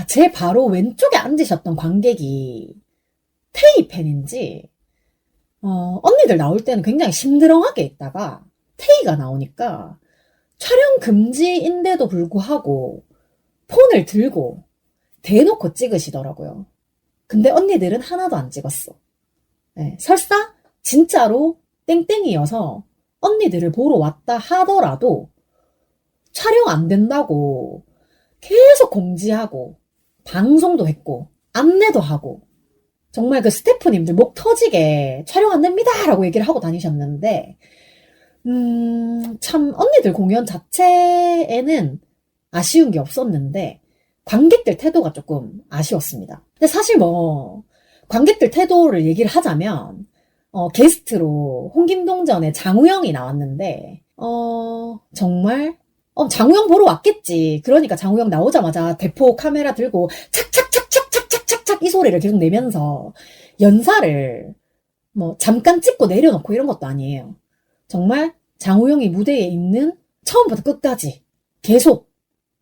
제 바로 왼쪽에 앉으셨던 관객이 태희 팬인지 언니들 나올 때는 굉장히 심드렁하게 있다가 태희가 나오니까 촬영 금지인데도 불구하고 폰을 들고 대놓고 찍으시더라고요. 근데 언니들은 하나도 안 찍었어. 네, 설사 진짜로 땡땡이어서 언니들을 보러 왔다 하더라도 촬영 안 된다고 계속 공지하고 방송도 했고 안내도 하고 정말 그 스태프님들 목 터지게 촬영 안 됩니다 라고 얘기를 하고 다니셨는데 참 언니들 공연 자체에는 아쉬운 게 없었는데 관객들 태도가 조금 아쉬웠습니다. 근데 사실 뭐 관객들 태도를 얘기를 하자면 게스트로 홍김동전의 장우영이 나왔는데 정말 장우영 보러 왔겠지. 그러니까 장우영 나오자마자 대포 카메라 들고 착착착착착착착착 이 소리를 계속 내면서 연사를 뭐 잠깐 찍고 내려놓고 이런 것도 아니에요. 정말 장우영이 무대에 있는 처음부터 끝까지 계속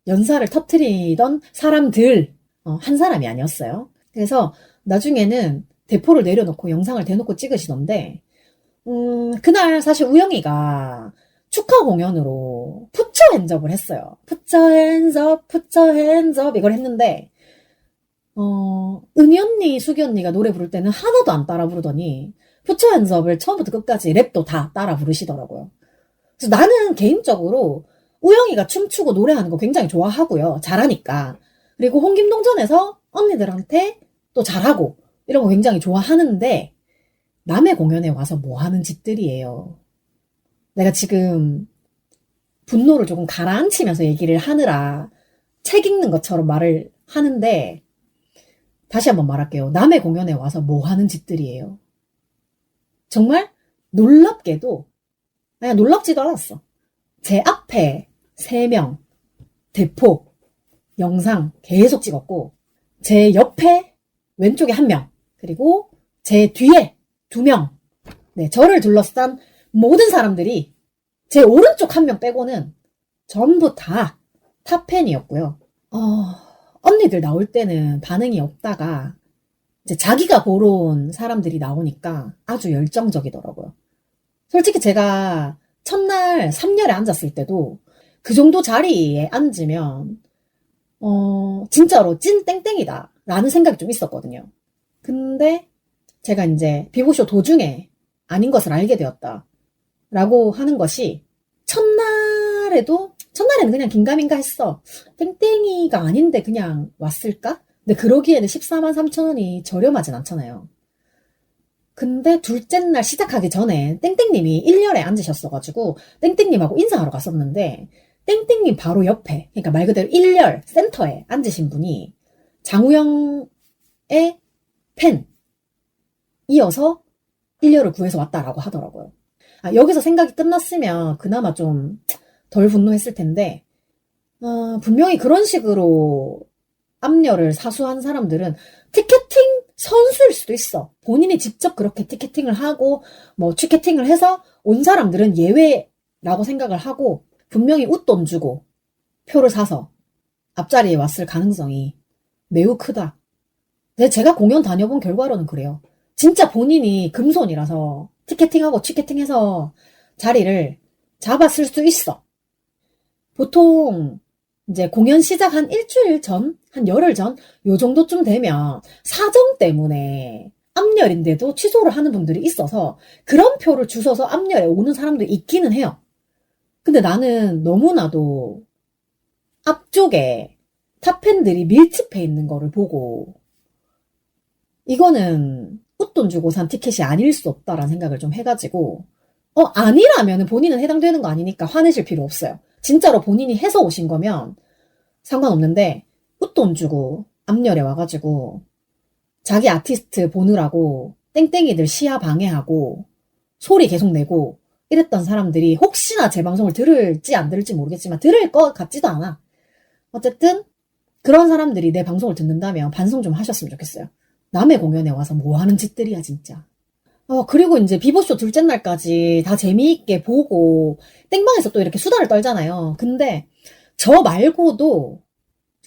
연사를 터트리던 사람들 한 사람이 아니었어요. 그래서 나중에는 대포를 내려놓고 영상을 대놓고 찍으시던데 그날 사실 우영이가 축하 공연으로 푸처 핸즈업을 했어요. 푸처 핸즈업, 푸처 핸즈업 이걸 했는데 은희 언니, 수기 언니가 노래 부를 때는 하나도 안 따라 부르더니 푸처 핸즈업을 처음부터 끝까지 랩도 다 따라 부르시더라고요. 그래서 나는 개인적으로 우영이가 춤추고 노래하는 거 굉장히 좋아하고요. 잘하니까. 그리고 홍김동전에서 언니들한테 또 잘하고 이런 거 굉장히 좋아하는데 남의 공연에 와서 뭐 하는 짓들이에요. 내가 지금 분노를 조금 가라앉히면서 얘기를 하느라 책 읽는 것처럼 말을 하는데 다시 한번 말할게요. 남의 공연에 와서 뭐 하는 짓들이에요. 정말 놀랍게도 그냥 놀랍지도 않았어. 제 앞에 3명 대포 영상 계속 찍었고 제 옆에 왼쪽에 1명 그리고 제 뒤에 2명 네, 저를 둘러싼 모든 사람들이 제 오른쪽 1명 빼고는 전부 다 탑팬이었고요. 언니들 나올 때는 반응이 없다가 이제 자기가 보러 온 사람들이 나오니까 아주 열정적이더라고요. 솔직히 제가 첫날 3열에 앉았을 때도 그 정도 자리에 앉으면 진짜로 찐 땡땡이다 라는 생각이 좀 있었거든요. 근데 제가 이제 비보쇼 도중에 아닌 것을 알게 되었다 라고 하는 것이 첫날에는 그냥 긴가민가 했어. 땡땡이가 아닌데 그냥 왔을까? 근데 그러기에는 14만 3천 원이 저렴하진 않잖아요. 근데 둘째 날 시작하기 전에 땡땡님이 1열에 앉으셨어가지고 땡땡님하고 인사하러 갔었는데 땡땡님 바로 옆에 그러니까 말 그대로 1열 센터에 앉으신 분이 장우영의 팬 이어서 1열을 구해서 왔다라고 하더라고요. 여기서 생각이 끝났으면 그나마 좀 덜 분노했을 텐데 분명히 그런 식으로 압력을 사수한 사람들은 티켓팅 선수일 수도 있어. 본인이 직접 그렇게 티켓팅을 하고 뭐 취캐팅을 해서 온 사람들은 예외라고 생각을 하고 분명히 웃돈 주고 표를 사서 앞자리에 왔을 가능성이 매우 크다. 근데 제가 공연 다녀본 결과로는 그래요. 진짜 본인이 금손이라서 티켓팅하고 취캐팅해서 자리를 잡았을 수 있어. 보통 이제 공연 시작 한 일주일 전, 한 열흘 전, 요 정도쯤 되면 사정 때문에 앞열인데도 취소를 하는 분들이 있어서 그런 표를 주워서 앞열에 오는 사람도 있기는 해요. 근데 나는 너무나도 앞쪽에 탑팬들이 밀집해 있는 거를 보고 이거는 웃돈 주고 산 티켓이 아닐 수 없다라는 생각을 좀 해가지고 아니라면 본인은 해당되는 거 아니니까 화내실 필요 없어요. 진짜로 본인이 해서 오신 거면 상관없는데 웃돈 주고 앞열에 와가지고 자기 아티스트 보느라고 땡땡이들 시야 방해하고 소리 계속 내고 이랬던 사람들이 혹시나 제 방송을 들을지 안 들을지 모르겠지만 들을 것 같지도 않아. 어쨌든 그런 사람들이 내 방송을 듣는다면 반성 좀 하셨으면 좋겠어요. 남의 공연에 와서 뭐 하는 짓들이야 진짜. 그리고 이제 비보쇼 둘째 날까지 다 재미있게 보고 땡방에서 또 이렇게 수다를 떨잖아요. 근데 저 말고도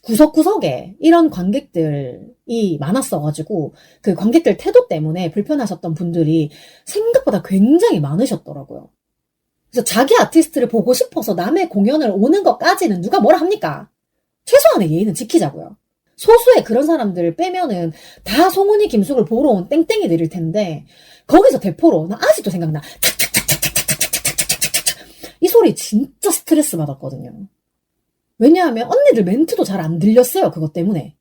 구석구석에 이런 관객들이 많았어가지고 그 관객들 태도 때문에 불편하셨던 분들이 생각보다 굉장히 많으셨더라고요. 그래서 자기 아티스트를 보고 싶어서 남의 공연을 오는 것까지는 누가 뭐라 합니까? 최소한의 예의는 지키자고요. 소수의 그런 사람들을 빼면은 다 송은이 김숙을 보러 온 땡땡이들일 텐데 거기서 대포로 나 아직도 생각나. 이 소리 진짜 스트레스 받았거든요. 왜냐하면 언니들 멘트도 잘 안 들렸어요. 그것 때문에.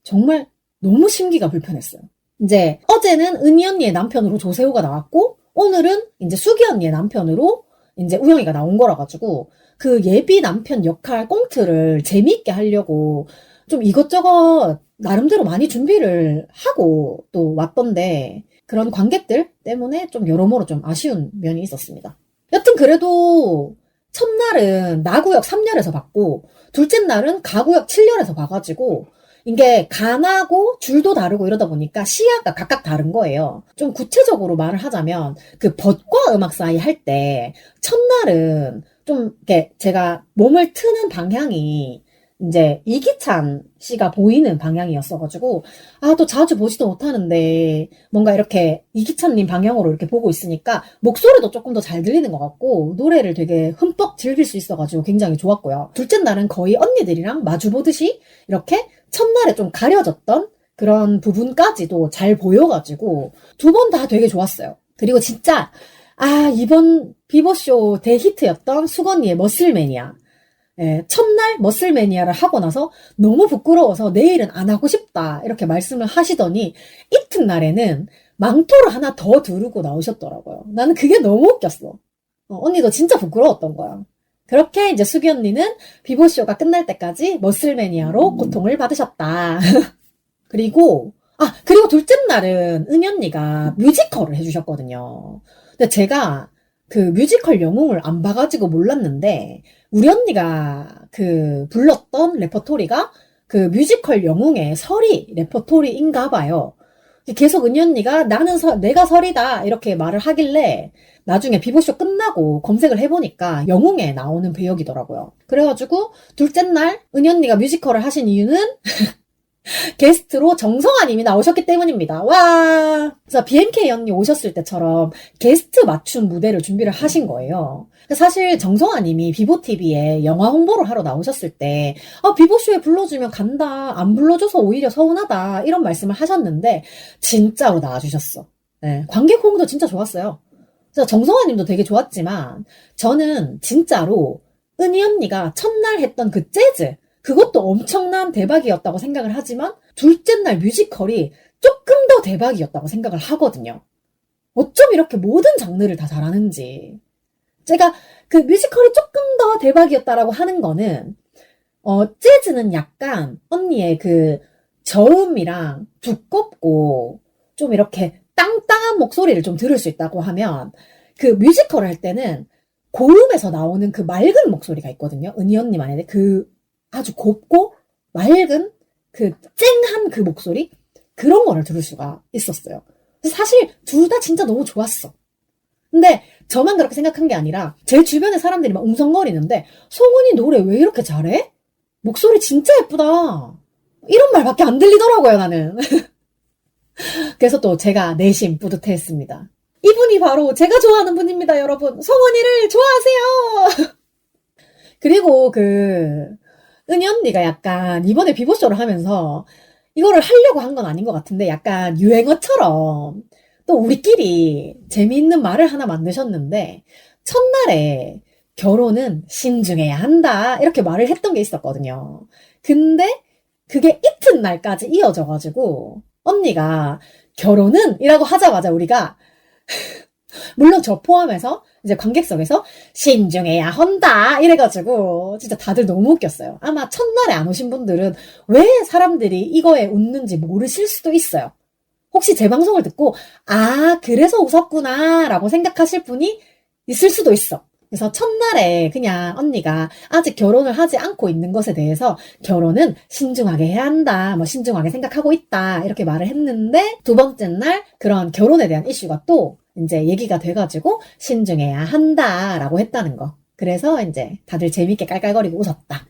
정말 너무 심기가 불편했어요. 이제 어제는 은희 언니의 남편으로 조세호가 나왔고 오늘은 이제 수기 언니의 남편으로 이제 우영이가 나온 거라 가지고 그 예비 남편 역할 꽁트를 재미있게 하려고 좀 이것저것 나름대로 많이 준비를 하고 또 왔던데 그런 관객들 때문에 좀 여러모로 좀 아쉬운 면이 있었습니다. 여튼 그래도 첫날은 나구역 3열에서 봤고 둘째 날은 가구역 7열에서 봐가지고 이게 간하고 줄도 다르고 이러다 보니까 시야가 각각 다른 거예요. 좀 구체적으로 말을 하자면 그 벗과 음악 사이 할 때 첫날은 좀 이렇게 제가 몸을 트는 방향이 이제 이기찬 씨가 보이는 방향이었어가지고 또 자주 보지도 못하는데 뭔가 이렇게 이기찬님 방향으로 이렇게 보고 있으니까 목소리도 조금 더 잘 들리는 것 같고 노래를 되게 흠뻑 즐길 수 있어가지고 굉장히 좋았고요. 둘째 날은 거의 언니들이랑 마주보듯이 이렇게 첫날에 좀 가려졌던 그런 부분까지도 잘 보여가지고 두 번 다 되게 좋았어요. 그리고 진짜 이번 비보쇼 대히트였던 수건이의 머슬매니아. 첫날 머슬매니아를 하고 나서 너무 부끄러워서 내일은 안 하고 싶다 이렇게 말씀을 하시더니 이튿날에는 망토를 하나 더 두르고 나오셨더라고요. 나는 그게 너무 웃겼어. 언니도 진짜 부끄러웠던 거야. 그렇게 이제 수기 언니는 비보쇼가 끝날 때까지 머슬매니아로 고통을 받으셨다. 그리고 둘째 날은 은희 언니가 뮤지컬을 해주셨거든요. 근데 제가 그 뮤지컬 영웅을 안 봐가지고 몰랐는데 우리 언니가 그 불렀던 레퍼토리가 그 뮤지컬 영웅의 설이 레퍼토리인가 봐요. 계속 은희 언니가 내가 설이다 이렇게 말을 하길래 나중에 비보쇼 끝나고 검색을 해보니까 영웅에 나오는 배역이더라고요. 그래가지고 둘째 날 은희 언니가 뮤지컬을 하신 이유는 게스트로 정성아님이 나오셨기 때문입니다. 와! 그래서 BMK 언니 오셨을 때처럼 게스트 맞춤 무대를 준비를 하신 거예요. 사실 정성아님이 비보TV에 영화 홍보를 하러 나오셨을 때 비보쇼에 불러주면 간다. 안 불러줘서 오히려 서운하다. 이런 말씀을 하셨는데 진짜로 나와주셨어. 네, 관객 호응도 진짜 좋았어요. 그래서 정성아님도 되게 좋았지만 저는 진짜로 은희 언니가 첫날 했던 그 재즈 그것도 엄청난 대박이었다고 생각을 하지만 둘째 날 뮤지컬이 조금 더 대박이었다고 생각을 하거든요. 어쩜 이렇게 모든 장르를 다 잘하는지. 제가 그 뮤지컬이 조금 더 대박이었다라고 하는 거는 재즈는 약간 언니의 그 저음이랑 두껍고 좀 이렇게 땅땅한 목소리를 좀 들을 수 있다고 하면 그 뮤지컬을 할 때는 고음에서 나오는 그 맑은 목소리가 있거든요. 은희 언니만의 그 아주 곱고 맑은 그 쨍한 그 목소리 그런 거를 들을 수가 있었어요. 사실 둘 다 진짜 너무 좋았어. 근데 저만 그렇게 생각한 게 아니라 제 주변의 사람들이 막 웅성거리는데 송은이 노래 왜 이렇게 잘해? 목소리 진짜 예쁘다. 이런 말밖에 안 들리더라고요 나는. 그래서 또 제가 내심 뿌듯해했습니다. 이분이 바로 제가 좋아하는 분입니다 여러분. 송은이를 좋아하세요. 그리고 은희 언니가 약간 이번에 비보쇼를 하면서 이거를 하려고 한 건 아닌 것 같은데 약간 유행어처럼 또 우리끼리 재미있는 말을 하나 만드셨는데 첫날에 결혼은 신중해야 한다 이렇게 말을 했던 게 있었거든요. 근데 그게 이튿날까지 이어져가지고 언니가 결혼은 이라고 하자마자 우리가 물론 저 포함해서 이제 관객석에서 신중해야 한다 이래가지고 진짜 다들 너무 웃겼어요. 아마 첫날에 안 오신 분들은 왜 사람들이 이거에 웃는지 모르실 수도 있어요. 혹시 제 방송을 듣고 아 그래서 웃었구나 라고 생각하실 분이 있을 수도 있어. 그래서 첫날에 그냥 언니가 아직 결혼을 하지 않고 있는 것에 대해서 결혼은 신중하게 해야 한다, 뭐 신중하게 생각하고 있다 이렇게 말을 했는데 두 번째 날 그런 결혼에 대한 이슈가 또 이제 얘기가 돼가지고 신중해야 한다라고 했다는 거. 그래서 이제 다들 재밌게 깔깔거리고 웃었다.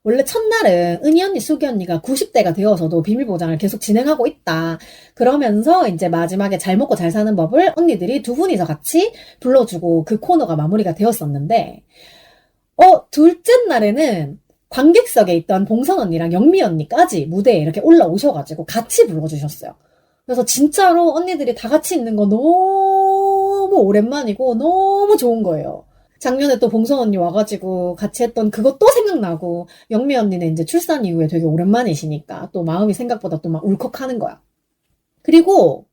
원래 첫날은 은희 언니, 수기 언니가 90대가 되어서도 비밀보장을 계속 진행하고 있다. 그러면서 이제 마지막에 잘 먹고 잘 사는 법을 언니들이 두 분이서 같이 불러주고 그 코너가 마무리가 되었었는데, 둘째 날에는 관객석에 있던 봉선 언니랑 영미 언니까지 무대에 이렇게 올라오셔가지고 같이 불러주셨어요. 그래서 진짜로 언니들이 다 같이 있는 거 너무 오랜만이고 너무 좋은 거예요. 작년에 또 봉선 언니 와가지고 같이 했던 그것도 생각나고 영미 언니는 이제 출산 이후에 되게 오랜만이시니까 또 마음이 생각보다 또 막 울컥하는 거야. 그리고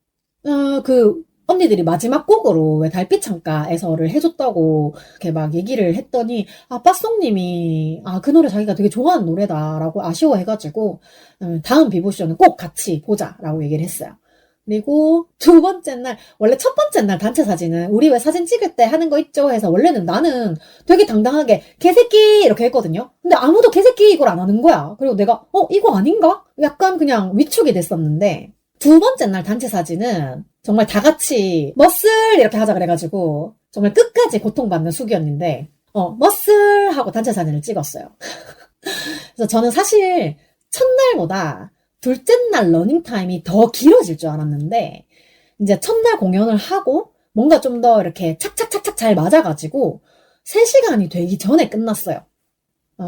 그 언니들이 마지막 곡으로 왜 달빛 창가에서를 해줬다고 이렇게 막 얘기를 했더니 빠송님이 그 노래 자기가 되게 좋아하는 노래다라고 아쉬워해가지고 다음 비보쇼는 꼭 같이 보자라고 얘기를 했어요. 그리고 두 번째 날, 원래 첫 번째 날 단체 사진은 우리 왜 사진 찍을 때 하는 거 있죠? 해서 원래는 나는 되게 당당하게 개새끼 이렇게 했거든요. 근데 아무도 개새끼 이걸 안 하는 거야. 그리고 내가 이거 아닌가? 약간 그냥 위축이 됐었는데 두 번째 날 단체 사진은 정말 다 같이 머슬 이렇게 하자 그래가지고 정말 끝까지 고통받는 수기였는데 머슬 하고 단체 사진을 찍었어요. 그래서 저는 사실 첫날보다 둘째 날 러닝타임이 더 길어질 줄 알았는데 이제 첫날 공연을 하고 뭔가 좀 더 이렇게 착착착착 잘 맞아가지고 3시간이 되기 전에 끝났어요.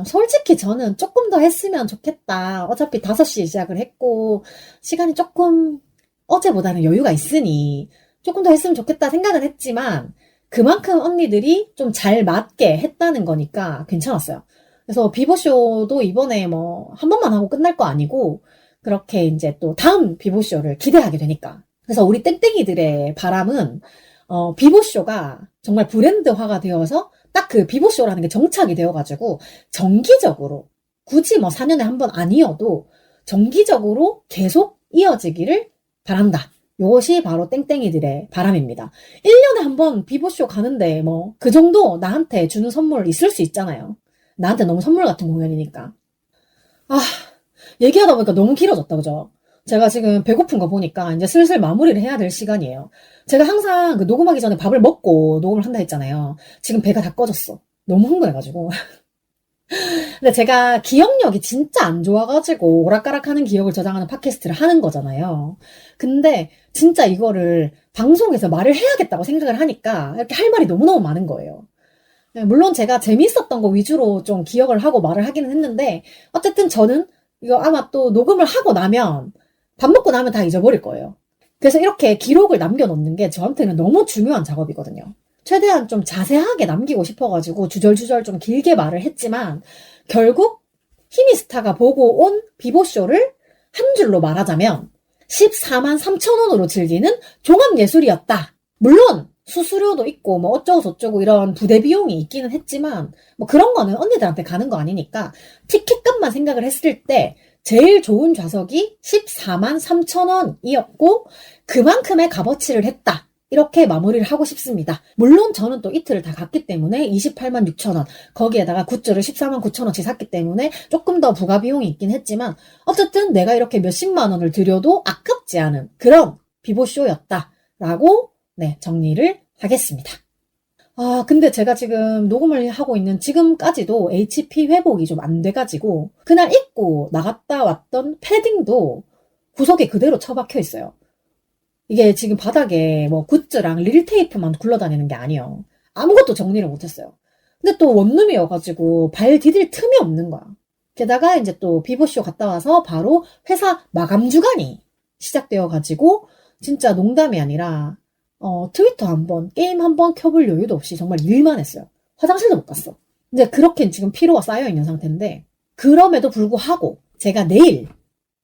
솔직히 저는 조금 더 했으면 좋겠다. 어차피 5시에 시작을 했고 시간이 조금 어제보다는 여유가 있으니 조금 더 했으면 좋겠다 생각은 했지만 그만큼 언니들이 좀 잘 맞게 했다는 거니까 괜찮았어요. 그래서 비보쇼도 이번에 뭐 한 번만 하고 끝날 거 아니고 그렇게 이제 또 다음 비보쇼를 기대하게 되니까. 그래서 우리 땡땡이들의 바람은 비보쇼가 정말 브랜드화가 되어서 딱 그 비보쇼라는 게 정착이 되어가지고 정기적으로 굳이 뭐 4년에 한 번 아니어도 정기적으로 계속 이어지기를 바란다. 요것이 바로 땡땡이들의 바람입니다. 1년에 한 번 비보쇼 가는데 뭐 그 정도 나한테 주는 선물 있을 수 있잖아요. 나한테 너무 선물 같은 공연이니까. 얘기하다 보니까 너무 길어졌다, 그죠? 제가 지금 배고픈 거 보니까 이제 슬슬 마무리를 해야 될 시간이에요. 제가 항상 그 녹음하기 전에 밥을 먹고 녹음을 한다 했잖아요. 지금 배가 다 꺼졌어. 너무 흥분해가지고. 근데 제가 기억력이 진짜 안 좋아가지고 오락가락하는 기억을 저장하는 팟캐스트를 하는 거잖아요. 근데 진짜 이거를 방송에서 말을 해야겠다고 생각을 하니까 이렇게 할 말이 너무너무 많은 거예요. 물론 제가 재밌었던 거 위주로 좀 기억을 하고 말을 하기는 했는데 어쨌든 저는 이거 아마 또 녹음을 하고 나면 밥 먹고 나면 다 잊어버릴 거예요. 그래서 이렇게 기록을 남겨놓는 게 저한테는 너무 중요한 작업이거든요. 최대한 좀 자세하게 남기고 싶어가지고 주절주절 좀 길게 말을 했지만 결국 히미스타가 보고 온 비보쇼를 한 줄로 말하자면 14만 3천 원으로 즐기는 종합예술이었다. 물론 수수료도 있고 뭐 어쩌고 저쩌고 이런 부대 비용이 있기는 했지만 뭐 그런 거는 언니들한테 가는 거 아니니까 티켓값만 생각을 했을 때 제일 좋은 좌석이 14만 3천 원이었고 그만큼의 값어치를 했다. 이렇게 마무리를 하고 싶습니다. 물론 저는 또 이틀을 다 갔기 때문에 28만 6천 원 거기에다가 굿즈를 14만 9천 원치 샀기 때문에 조금 더 부가 비용이 있긴 했지만 어쨌든 내가 이렇게 몇십만 원을 들여도 아깝지 않은 그런 비보쇼였다라고 정리를 하겠습니다. 근데 제가 지금 녹음을 하고 있는 지금까지도 HP 회복이 좀 안 돼가지고 그날 입고 나갔다 왔던 패딩도 구석에 그대로 처박혀 있어요. 이게 지금 바닥에 뭐 굿즈랑 릴테이프만 굴러다니는 게 아니에요. 아무것도 정리를 못했어요. 근데 또 원룸이어가지고 발 디딜 틈이 없는 거야. 게다가 이제 또 비보쇼 갔다 와서 바로 회사 마감 주간이 시작되어가지고 진짜 농담이 아니라 트위터 한번, 게임 한번 켜볼 여유도 없이 정말 일만 했어요. 화장실도 못 갔어. 근데 그렇게 지금 피로가 쌓여있는 상태인데, 그럼에도 불구하고, 제가 내일,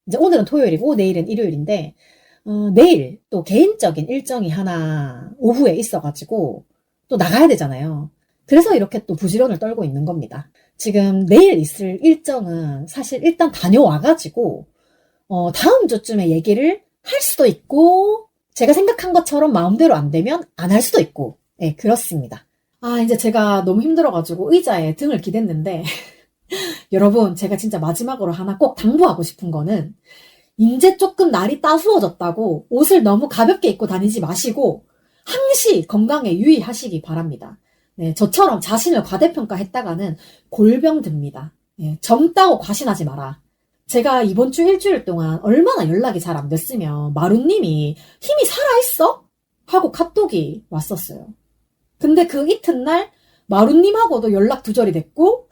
이제 오늘은 토요일이고, 내일은 일요일인데, 내일 또 개인적인 일정이 하나 오후에 있어가지고, 또 나가야 되잖아요. 그래서 이렇게 또 부지런을 떨고 있는 겁니다. 지금 내일 있을 일정은 사실 일단 다녀와가지고 다음 주쯤에 얘기를 할 수도 있고 제가 생각한 것처럼 마음대로 안 되면 안 할 수도 있고 네, 그렇습니다. 이제 제가 너무 힘들어가지고 의자에 등을 기댔는데 여러분 제가 진짜 마지막으로 하나 꼭 당부하고 싶은 거는 이제 조금 날이 따스워졌다고 옷을 너무 가볍게 입고 다니지 마시고 항시 건강에 유의하시기 바랍니다. 네, 저처럼 자신을 과대평가했다가는 골병 듭니다. 네, 젊다고 과신하지 마라. 제가 이번 주 일주일 동안 얼마나 연락이 잘 안 됐으면 마루님이 힘이 살아있어? 하고 카톡이 왔었어요. 근데 그 이튿날 마루님하고도 연락 두절이 됐고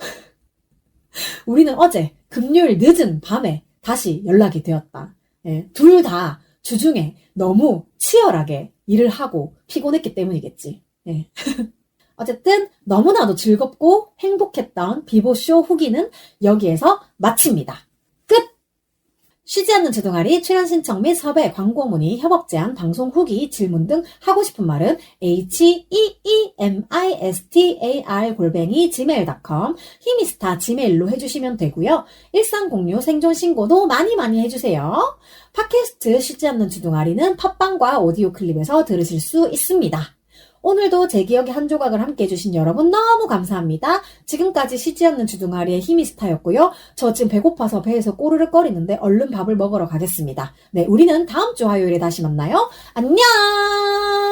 우리는 어제 금요일 늦은 밤에 다시 연락이 되었다. 네, 둘 다 주중에 너무 치열하게 일을 하고 피곤했기 때문이겠지. 네. 어쨌든 너무나도 즐겁고 행복했던 비보쇼 후기는 여기에서 마칩니다. 끝! 쉬지 않는 주둥아리 출연 신청 및 섭외, 광고 문의, 협업 제안, 방송 후기, 질문 등 하고 싶은 말은 heemistar@gmail.com 히미스타 지메일로 해주시면 되고요. 일상 공유, 생존 신고도 많이 해주세요. 팟캐스트 쉬지 않는 주둥아리는 팟빵과 오디오 클립에서 들으실 수 있습니다. 오늘도 제 기억의 한 조각을 함께 해주신 여러분 너무 감사합니다. 지금까지 쉬지 않는 주둥아리의 히미스타였고요. 저 지금 배고파서 배에서 꼬르륵거리는데 얼른 밥을 먹으러 가겠습니다. 네, 우리는 다음 주 화요일에 다시 만나요. 안녕!